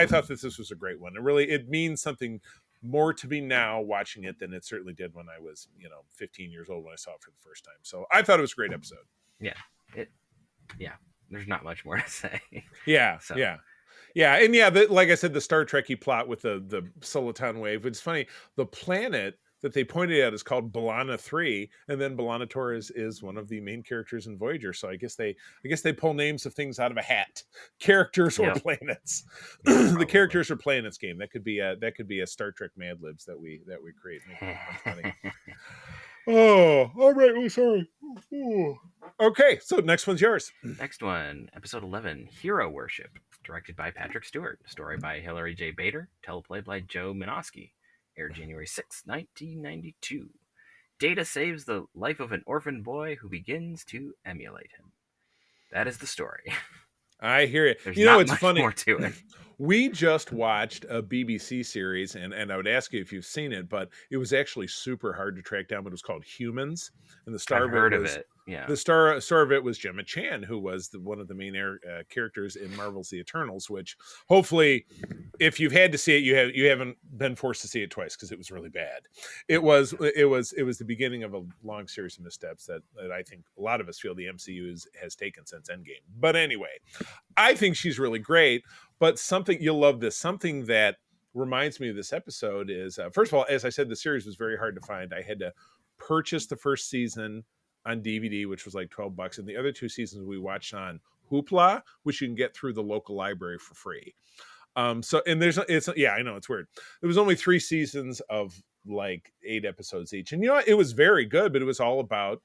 thought that this was a great one. It means something more to me now watching it than it certainly did when I was 15 years old when I saw it for the first time. So I thought it was a great episode. There's not much more to say. Yeah, and like I said, the Star Trek-y plot with the Soliton wave. It's funny, the planet that they pointed out is called B'Elanna 3, and then B'Elanna Torres is one of the main characters in Voyager. So I guess they pull names of things out of a hat, characters or planets. The characters or planets game. That could be a Star Trek Mad Libs that we create. Funny. Oh, all right. Oh, sorry. Ooh. Okay, so next one's yours. Next one, episode 11, Hero Worship, directed by Patrick Stewart, story by Hilary J. Bader, teleplay by Joe Minosky, aired January 6, 1992. Data saves the life of an orphan boy who begins to emulate him. That is the story. I hear it. There's not it's much funny. more to it. We just watched a BBC series, and I would ask you if you've seen it, but it was actually super hard to track down. But it was called Humans, and the star I've of it heard of was it. Yeah. the star of it was Gemma Chan, who was one of the main characters in Marvel's The Eternals. Which hopefully, if you've had to see it, you haven't been forced to see it twice because it was really bad. It was the beginning of a long series of missteps that I think a lot of us feel the MCU has taken since Endgame. But anyway, I think she's really great. But something you'll love this. Something that reminds me of this episode is first of all, as I said, the series was very hard to find. I had to purchase the first season on DVD, which was like $12, and the other two seasons we watched on Hoopla, which you can get through the local library for free. So and it's I know it's weird. There was only 3 seasons of like 8 episodes each, and you know what? It was very good, but it was all about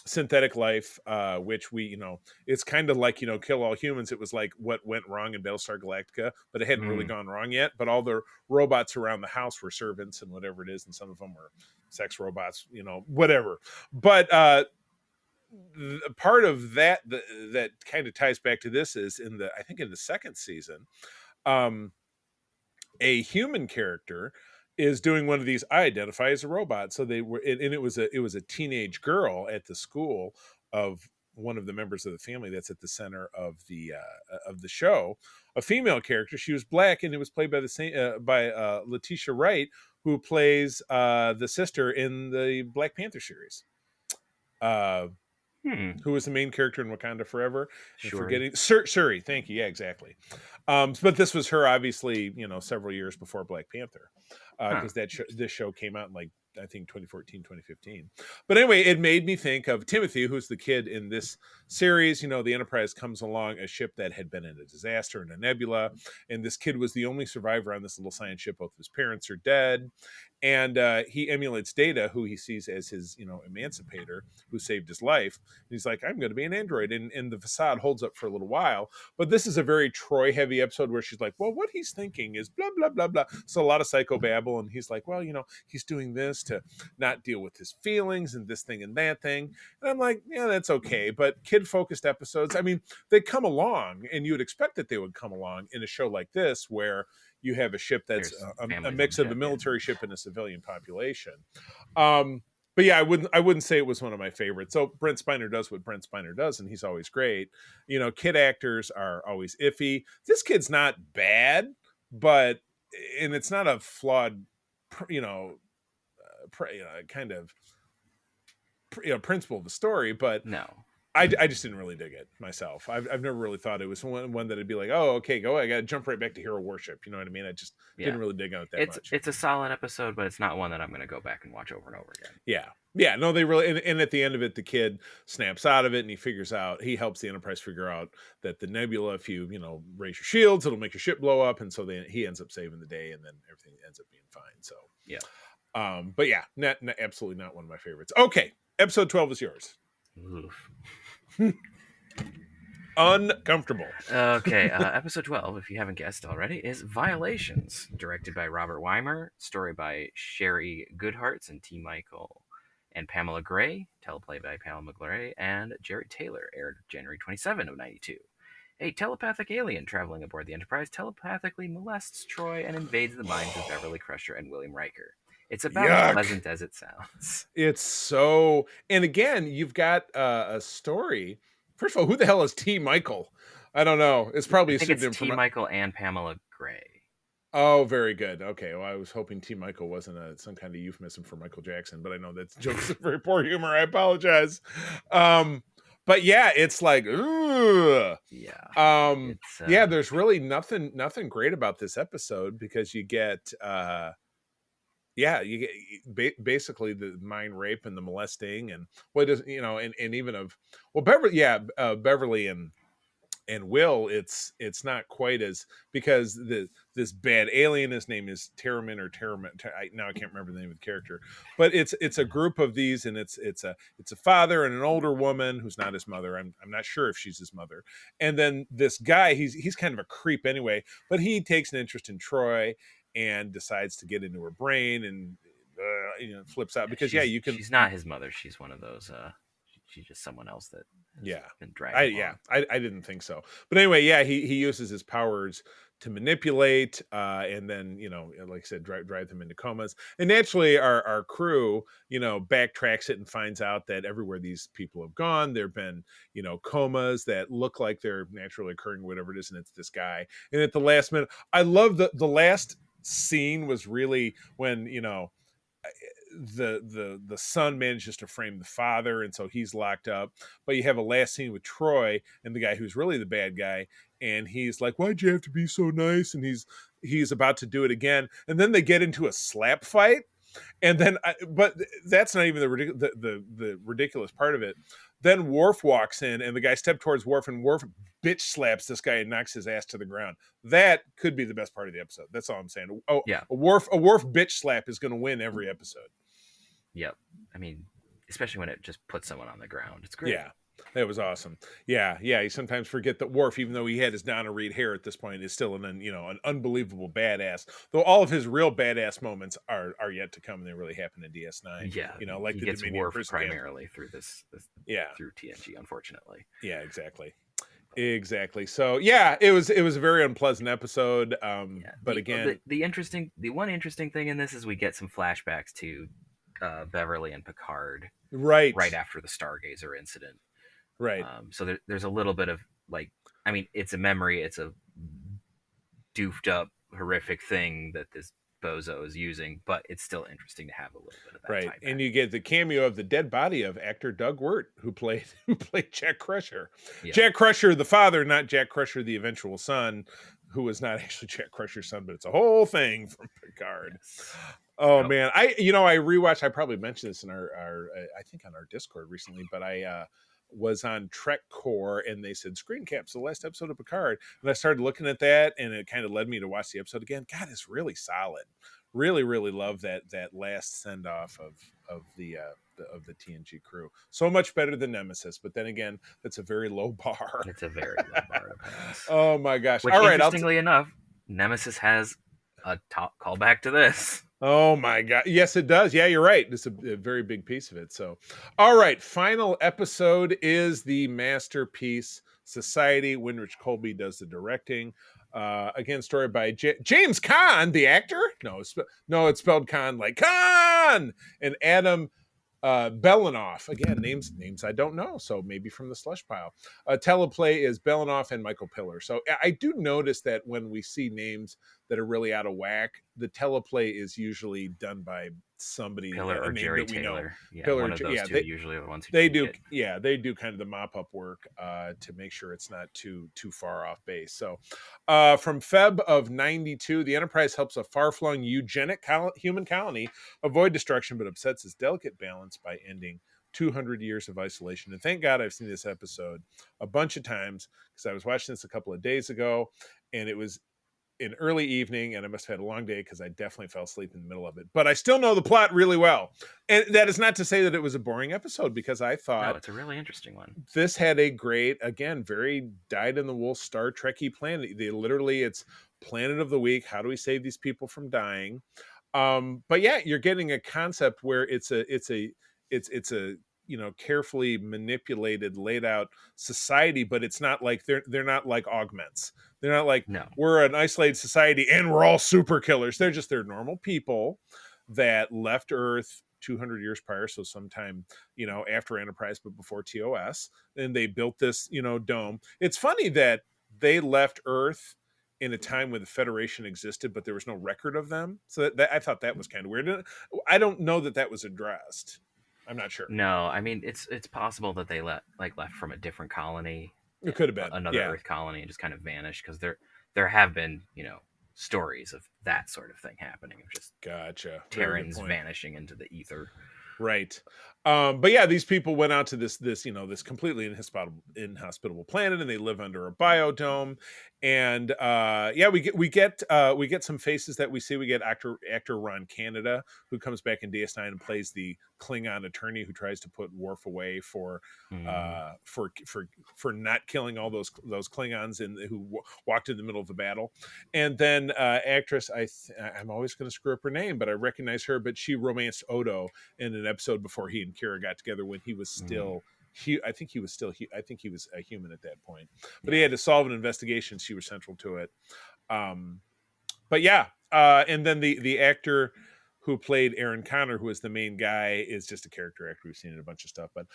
synthetic life, which it's kind of like Kill All Humans. It was like what went wrong in Battlestar Galactica, but it hadn't really gone wrong yet. But all the robots around the house were servants and whatever it is, and some of them were sex robots, whatever. But part of that kind of ties back to this is in the second season, a human character is doing one of these. I identify as a robot. So they were, and it was a teenage girl at the school of one of the members of the family that's at the center of the show, a female character. She was black, and it was played by Letitia Wright, who plays the sister in the Black Panther series. Who was the main character in Wakanda Forever? Shuri. Thank you. Yeah, exactly. But this was her, obviously, several years before Black Panther, because this show came out in like I think 2014, 2015. But anyway, it made me think of Timothy, who's the kid in this series. The Enterprise comes along, a ship that had been in a disaster in a nebula, and this kid was the only survivor on this little science ship. Both of his parents are dead, and he emulates Data, who he sees as his emancipator, who saved his life. And he's like, I'm going to be an android, and the facade holds up for a little while. But this is a very Troy heavy episode where she's like, well, what he's thinking is blah blah blah blah. So a lot of psychobabble, and he's like, well, he's doing this to not deal with his feelings and this thing and that thing. And I'm like, yeah, that's okay. But kid focused episodes, I mean, they come along, and you would expect that they would come along in a show like this where you have a ship that's a mix of a military ship and a civilian population. But yeah, I wouldn't say it was one of my favorites. So Brent Spiner does what Brent Spiner does, and he's always great. Kid actors are always iffy. This kid's not bad, and it's not a flawed, kind of principle of the story, but no. I just didn't really dig it myself. I've never really thought it was one that I'd be like, oh, okay, I got to jump right back to hero worship. You know what I mean? I just didn't really dig out that much. It's a solid episode, but it's not one that I'm going to go back and watch over and over again. Yeah. No, they really, and at the end of it, the kid snaps out of it, and he helps the Enterprise figure out that the nebula, if you raise your shields, it'll make your ship blow up, and so then he ends up saving the day, and then everything ends up being fine. So yeah. But yeah, absolutely not one of my favorites. Okay, episode 12 is yours. Oof. Uncomfortable. Okay, episode 12, if you haven't guessed already, is Violations, directed by Robert Weimer, story by Sherry Goodharts and T. Michael and Pamela Gray, teleplay by Pamela Gray and Jerry Taylor, aired January 27 of 92. A telepathic alien traveling aboard the Enterprise telepathically molests Troy and invades the minds of Beverly Crusher and William Riker. It's about as pleasant as it sounds. It's so... And again, you've got a story. First of all, who the hell is T. Michael? I don't know. It's probably a pseudonym. It's T. Michael and Pamela Gray. Oh, very good. Okay, well, I was hoping T. Michael wasn't some kind of euphemism for Michael Jackson, but I know that joke's very poor humor. I apologize. But yeah, it's like, ugh. Yeah. There's really nothing great about this episode, because you get... you get basically the mind rape and the molesting, and and even of Beverly and Will. It's not quite as, because this bad alien, his name is Terramin. Now I can't remember the name of the character, but it's a group of these, and it's a father and an older woman who's not his mother. I'm not sure if she's his mother, and then this guy, he's kind of a creep anyway, but he takes an interest in Troy and decides to get into her brain, and flips out, because you can. She's not his mother. She's one of those. she's just someone else that has Yeah. been dragged along. I didn't think so. But anyway, yeah, he uses his powers to manipulate, and then, you know, like I said, drive them into comas. And naturally, our crew, you know, backtracks it and finds out that everywhere these people have gone, there have been, you know, comas that look like they're naturally occurring, whatever it is, and it's this guy. And at the last minute, I love the last scene was really when, you know, the son manages to frame the father, and so he's locked up. But you have a last scene with Troy and the guy who's really the bad guy, and he's like, why'd you have to be so nice? And he's about to do it again, and then they get into a slap fight. And then but that's not even the ridiculous part of it. Then Worf walks in, and the guy steps towards Worf, and Worf bitch slaps this guy and knocks his ass to the ground. That could be the best part of the episode. That's all I'm saying. Oh, Yeah. a Worf bitch slap is going to win every episode. Yep. I mean, especially when it just puts someone on the ground. It's great. Yeah, that was awesome. Yeah. You sometimes forget that Worf, even though he had his Donna Reed hair at this point, is still an unbelievable badass. Though all of his real badass moments are yet to come, and they really happen in DS9. Yeah. You know, like he the gets Dominion Worf Prison primarily through this. Yeah. Through TNG, unfortunately. Yeah, exactly. So yeah, it was a very unpleasant episode. But again, the one interesting thing in this is we get some flashbacks to Beverly and Picard right after the Stargazer incident. Right. So there's a little bit of like, I mean, it's a memory. It's a doofed up, horrific thing that this bozo is using, but it's still interesting to have a little bit of that. Right. And you get the cameo of the dead body of actor Doug Wirt, who played Jack Crusher. Yeah. Jack Crusher, the father, not Jack Crusher, the eventual son, who was not actually Jack Crusher's son, but it's a whole thing from Picard. Yes. Oh man, I rewatched. I probably mentioned this in our I think on our Discord recently, but I was on Trek Core, and they said screen caps the last episode of Picard, and I started looking at that, and it kind of led me to watch the episode again. God, it's really solid. Really love that last send off of the TNG crew. So much better than Nemesis, but then again, that's a very low bar. It's a very low bar to pass. Oh my gosh! Which, all right, interestingly enough, Nemesis has a top callback to this. Oh my god. Yes, it does. Yeah, you're right. It's a very big piece of it. So, all right, final episode is the Masterpiece Society. Winrich Colby does the directing. Again, story by James Caan, the actor. No, it's spelled Caan like Caan. And Adam Belanoff. Again, names I don't know, so maybe from the slush pile. Teleplay is Belanoff and Michael Piller. So I do notice that when we see names that are really out of whack, the teleplay is usually done by somebody, Pillar or Jerry Taylor. Yeah, Pillar, one of those two usually are the ones who they do. Yeah, they do kind of the mop up work to make sure it's not too far off base. So, from Feb of '92, the Enterprise helps a far-flung eugenic human colony avoid destruction, but upsets its delicate balance by ending 200 years of isolation. And thank God I've seen this episode a bunch of times, because I was watching this a couple of days ago, and it was in early evening, and I must have had a long day because I definitely fell asleep in the middle of it. But I still know the plot really well. And that is not to say that it was a boring episode, because I thought... No, it's a really interesting one. This had a great, again, very dyed-in-the-wool Star Trek-y plan. It's Planet of the Week. How do we save these people from dying? But yeah, you're getting a concept where it's a carefully manipulated, laid out society, but it's not like they're not like augments. They're not like, no, we're an isolated society and we're all super killers. They're normal people that left Earth 200 years prior, so sometime after Enterprise but before TOS, and they built this dome. It's funny that they left Earth in a time when the Federation existed, but there was no record of them. So that I thought that was kind of weird. I don't know that was addressed. I'm not sure. No, I mean it's possible that they left from a different colony. It could have been another Earth colony and just kind of vanished, because there have been stories of that sort of thing happening, of just Terrans vanishing into the ether. Right. But yeah, these people went out to this completely inhospitable planet, and they live under a biodome. And we get some faces that we see. We get actor Ron Canada, who comes back in DS9 and plays the Klingon attorney who tries to put Worf away for not killing all those Klingons who walked in the middle of the battle. And then actress, I'm always going to screw up her name, but I recognize her. But she romanced Odo in an episode before he and Kira got together, when he was still I think he was still. I think he was a human at that point, but he Yeah. had to solve an investigation. She was central to it. But yeah, and then the actor who played Aaron Connor, who is the main guy, is just a character actor. We've seen in a bunch of stuff, but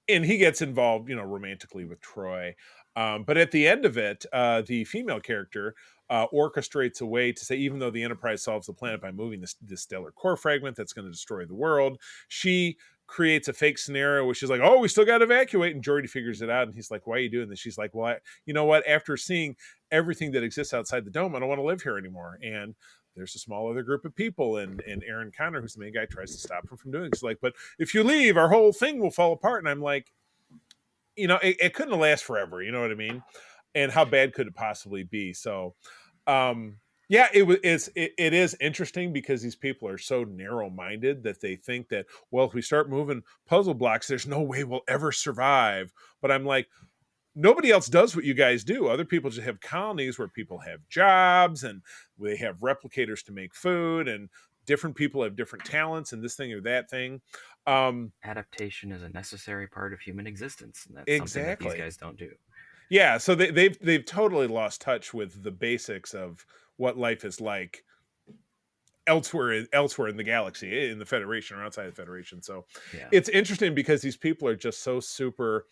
and he gets involved, romantically with Troy. But at the end of it, the female character orchestrates a way to say, even though the Enterprise solves the planet by moving this stellar core fragment that's going to destroy the world, she creates a fake scenario where she's like, "Oh, we still got to evacuate," and Geordi figures it out, and he's like, "Why are you doing this?" She's like, "Well, you know what? After seeing everything that exists outside the dome, I don't want to live here anymore." And there's a small other group of people, and Aaron Connor, who's the main guy, tries to stop him from doing it. He's like, "But if you leave, our whole thing will fall apart." And I'm like, it couldn't last forever. You know what I mean? And how bad could it possibly be? So, yeah, it is interesting because these people are so narrow-minded that they think that, well, if we start moving puzzle blocks, there's no way we'll ever survive. But I'm like, nobody else does what you guys do. Other people just have colonies where people have jobs and they have replicators to make food, and different people have different talents and this thing or that thing. Adaptation is a necessary part of human existence, and that's something that these Exactly. guys don't do. Yeah, so they've totally lost touch with the basics of what life is like elsewhere in the galaxy, in the Federation or outside the Federation. So Yeah. it's interesting because these people are just so super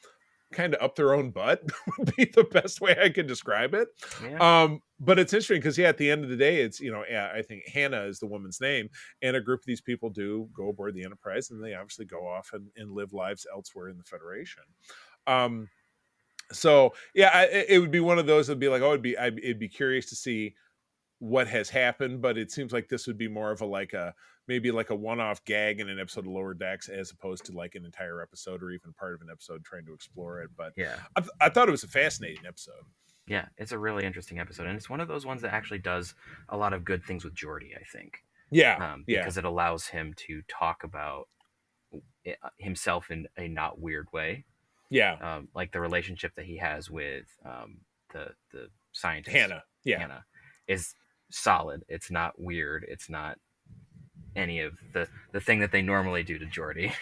kind of up their own butt would be the best way I could describe it. Yeah. But it's interesting because at the end of the day, it's, I think Hannah is the woman's name, and a group of these people do go aboard the Enterprise, and they obviously go off and live lives elsewhere in the Federation. So yeah, it would be one of those that'd be like, oh, it'd be curious to see what has happened, but it seems like this would be more of maybe like a one-off gag in an episode of Lower Decks, as opposed to like an entire episode or even part of an episode trying to explore it. But Yeah. I thought it was a fascinating episode. Yeah, it's a really interesting episode, and it's one of those ones that actually does a lot of good things with Geordi, I think. Yeah, because it allows him to talk about himself in a not weird way. Yeah, like the relationship that he has with the scientist Hannah. Yeah, Hannah is solid. It's not weird. It's not any of the thing that they normally do to Geordi.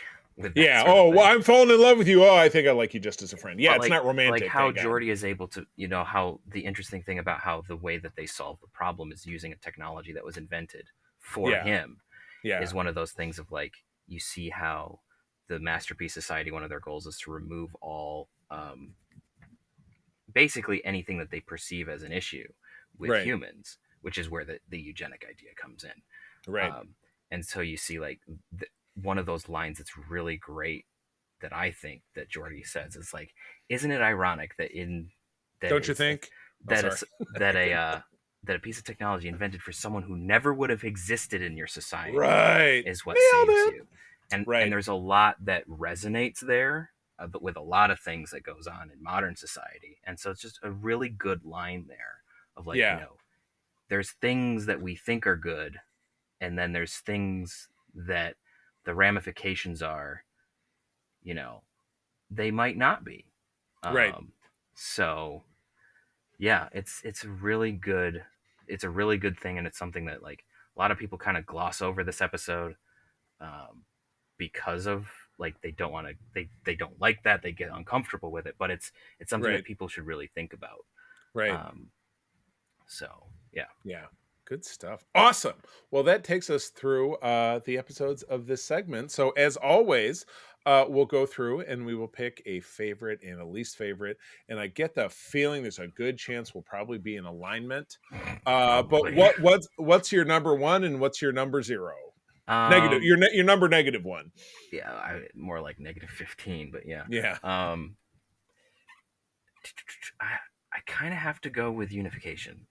Yeah. Oh, well, I'm falling in love with you. Oh, I think I like you just as a friend. Yeah, but it's not romantic. Like how Geordi is able to, how the interesting thing about how the way that they solve the problem is using a technology that was invented for him. Yeah, is one of those things of like, you see how the Masterpiece Society, one of their goals is to remove all, basically anything that they perceive as an issue with humans, which is where the eugenic idea comes in. Right. And so you see like one of those lines that's really great that I think that Geordi says is like, isn't it ironic that don't you think that it's that a piece of technology invented for someone who never would have existed in your society is what saves you. And there's a lot that resonates there, but with a lot of things that goes on in modern society. And so it's just a really good line there of like, there's things that we think are good, and then there's things that the ramifications are, they might not be. So yeah, it's a really good thing, and it's something that like a lot of people kind of gloss over this episode, because of like they don't want to, they don't like that, they get uncomfortable with it, but it's something that people should really think about. So yeah, good stuff. Awesome. Well, that takes us through the episodes of this segment. So as always, we'll go through and we will pick a favorite and a least favorite, and I get the feeling there's a good chance we'll probably be in alignment. But what's your number one and what's your number zero? Negative. Your number -1. Yeah, more like -15, but yeah. Yeah. I kind of have to go with Unification,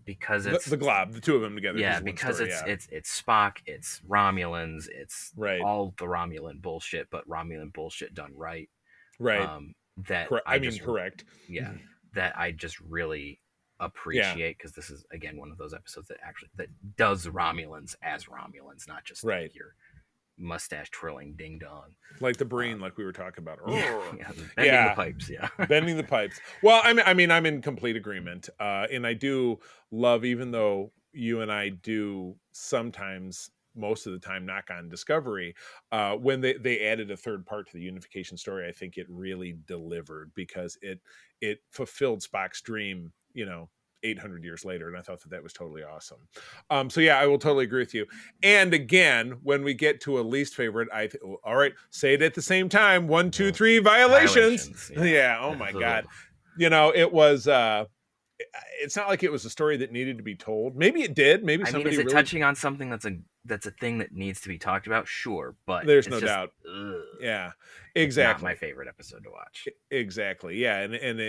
because it's the Glob, the two of them together. Yeah, because it's Spock, it's Romulans, it's all the Romulan bullshit, but Romulan bullshit done right. Correct. Yeah, that I just really appreciate, because this is again one of those episodes that does Romulans as Romulans, not just like your mustache twirling ding dong, like the Breen, like we were talking about. Bending the pipes. Bending the pipes. Well, I mean I'm in complete agreement, and I do love, even though you and I do sometimes most of the time knock on Discovery, when they added a third part to the unification story, I think it really delivered, because it fulfilled Spock's dream, 800 years later, and I thought that was totally awesome. So yeah, I will totally agree with you. And again, when we get to a least favorite, all right, say it at the same time. 1, 2, 3, violations. Yeah. Oh my God. It was. It's not like it was a story that needed to be told. Maybe it did. Maybe somebody is it really... touching on something that's a thing that needs to be talked about? Sure, but there's no doubt. Yeah, exactly. It's not my favorite episode to watch. Exactly. Yeah, and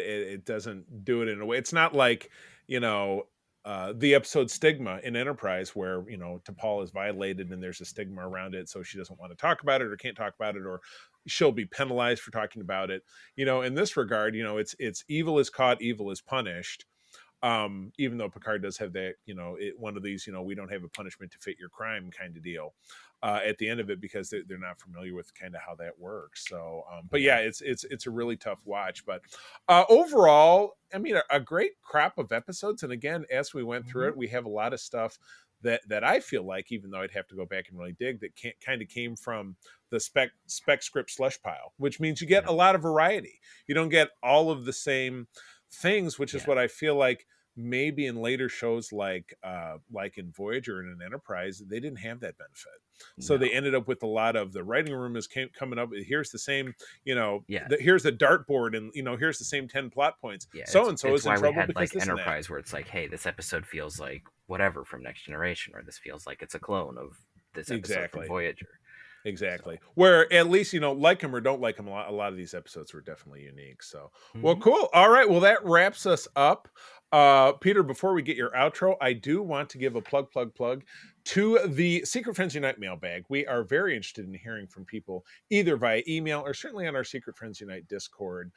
it doesn't do it in a way. It's not like the episode Stigma in Enterprise, where T'Pol is violated and there's a stigma around it, so she doesn't want to talk about it or can't talk about it, or she'll be penalized for talking about it. In this regard, it's evil is caught, evil is punished. Even though Picard does have that, one of these, we don't have a punishment to fit your crime kind of deal at the end of it, because they're not familiar with kind of how that works. So, but yeah, it's a really tough watch. But overall, I mean, a great crop of episodes. And again, as we went through it, we have a lot of stuff that I feel like, even though I'd have to go back and really dig, that kind of came from the spec script slush pile, which means you get a lot of variety. You don't get all of the same things, which is what I feel like maybe in later shows like in Voyager and in Enterprise, they didn't have that benefit. So they ended up with a lot of the writing room is coming up. Here's the same, here's the dartboard, and here's the same 10 plot points. So and so is in trouble. We had because like Enterprise, where it's like, hey, this episode feels like whatever from Next Generation, or this feels like it's a clone of this episode from Voyager. Exactly. So. Where at least, like them or don't like them, a lot of these episodes were definitely unique. So, well, cool. All right. Well, that wraps us up. Peter, before we get your outro, I do want to give a plug to the Secret Friends Unite mailbag. We are very interested in hearing from people, either via email or certainly on our Secret Friends Unite Discord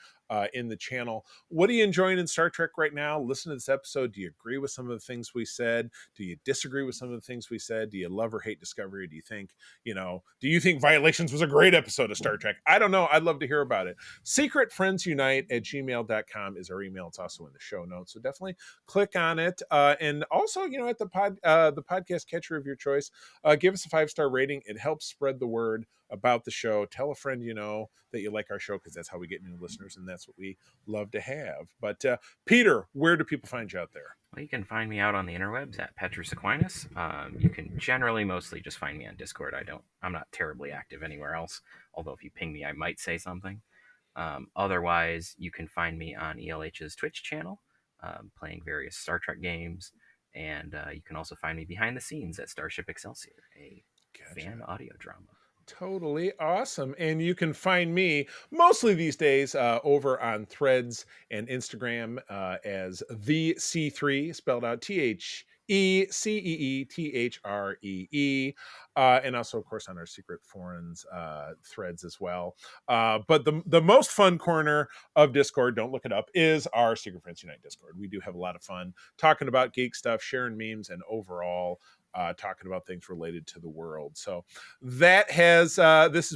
in the channel. What are you enjoying in Star Trek right now? Listen to this episode. Do you agree with some of the things we said? Do you disagree with some of the things we said? Do you love or hate Discovery? Do you think, do you think Violations was a great episode of Star Trek? I don't know. I'd love to hear about it. secretfriendsunite@gmail.com is our email. It's also in the show notes. So definitely click on it. And also, at the podcast catcher of your choice, give us a 5-star rating. It helps spread the word about the show. Tell a friend that you like our show, because that's how we get new listeners, and that's what we love to have. But Peter, where do people find you out there? Well, you can find me out on the interwebs at Petrus Aquinas. You can generally mostly just find me on Discord. I'm not terribly active anywhere else, although if you ping me, I might say something. Otherwise, you can find me on ELH's Twitch channel, playing various Star Trek games. And you can also find me behind the scenes at Starship Excelsior, a fan audio drama. Totally awesome. And you can find me mostly these days over on Threads and Instagram as the C3, spelled out TheCeeThree, and also, of course, on our Secret Forums threads as well. But the most fun corner of Discord, don't look it up, is our Secret Friends Unite Discord. We do have a lot of fun talking about geek stuff, sharing memes, and overall talking about things related to the world. So this has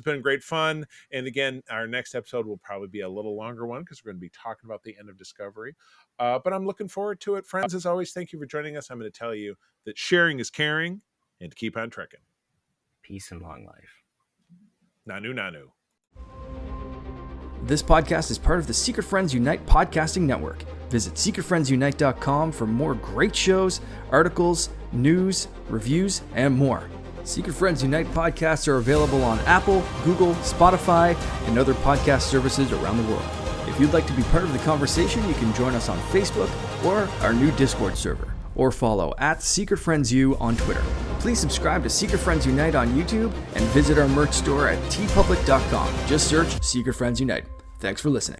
been great fun. And again, our next episode will probably be a little longer one, because we're going to be talking about the end of Discovery. But I'm looking forward to it. Friends, as always, thank you for joining us. I'm going to tell you that sharing is caring, and to keep on trekking. Peace and long life. Nanu Nanu. This podcast is part of the Secret Friends Unite podcasting network. Visit secretfriendsunite.com for more great shows, articles, news, reviews, and more. Secret Friends Unite podcasts are available on Apple, Google, Spotify, and other podcast services around the world. If you'd like to be part of the conversation, you can join us on Facebook or our new Discord server, or follow @SecretFriendsU on Twitter. Please subscribe to Secret Friends Unite on YouTube and visit our merch store at tpublic.com. Just search Secret Friends Unite. Thanks for listening.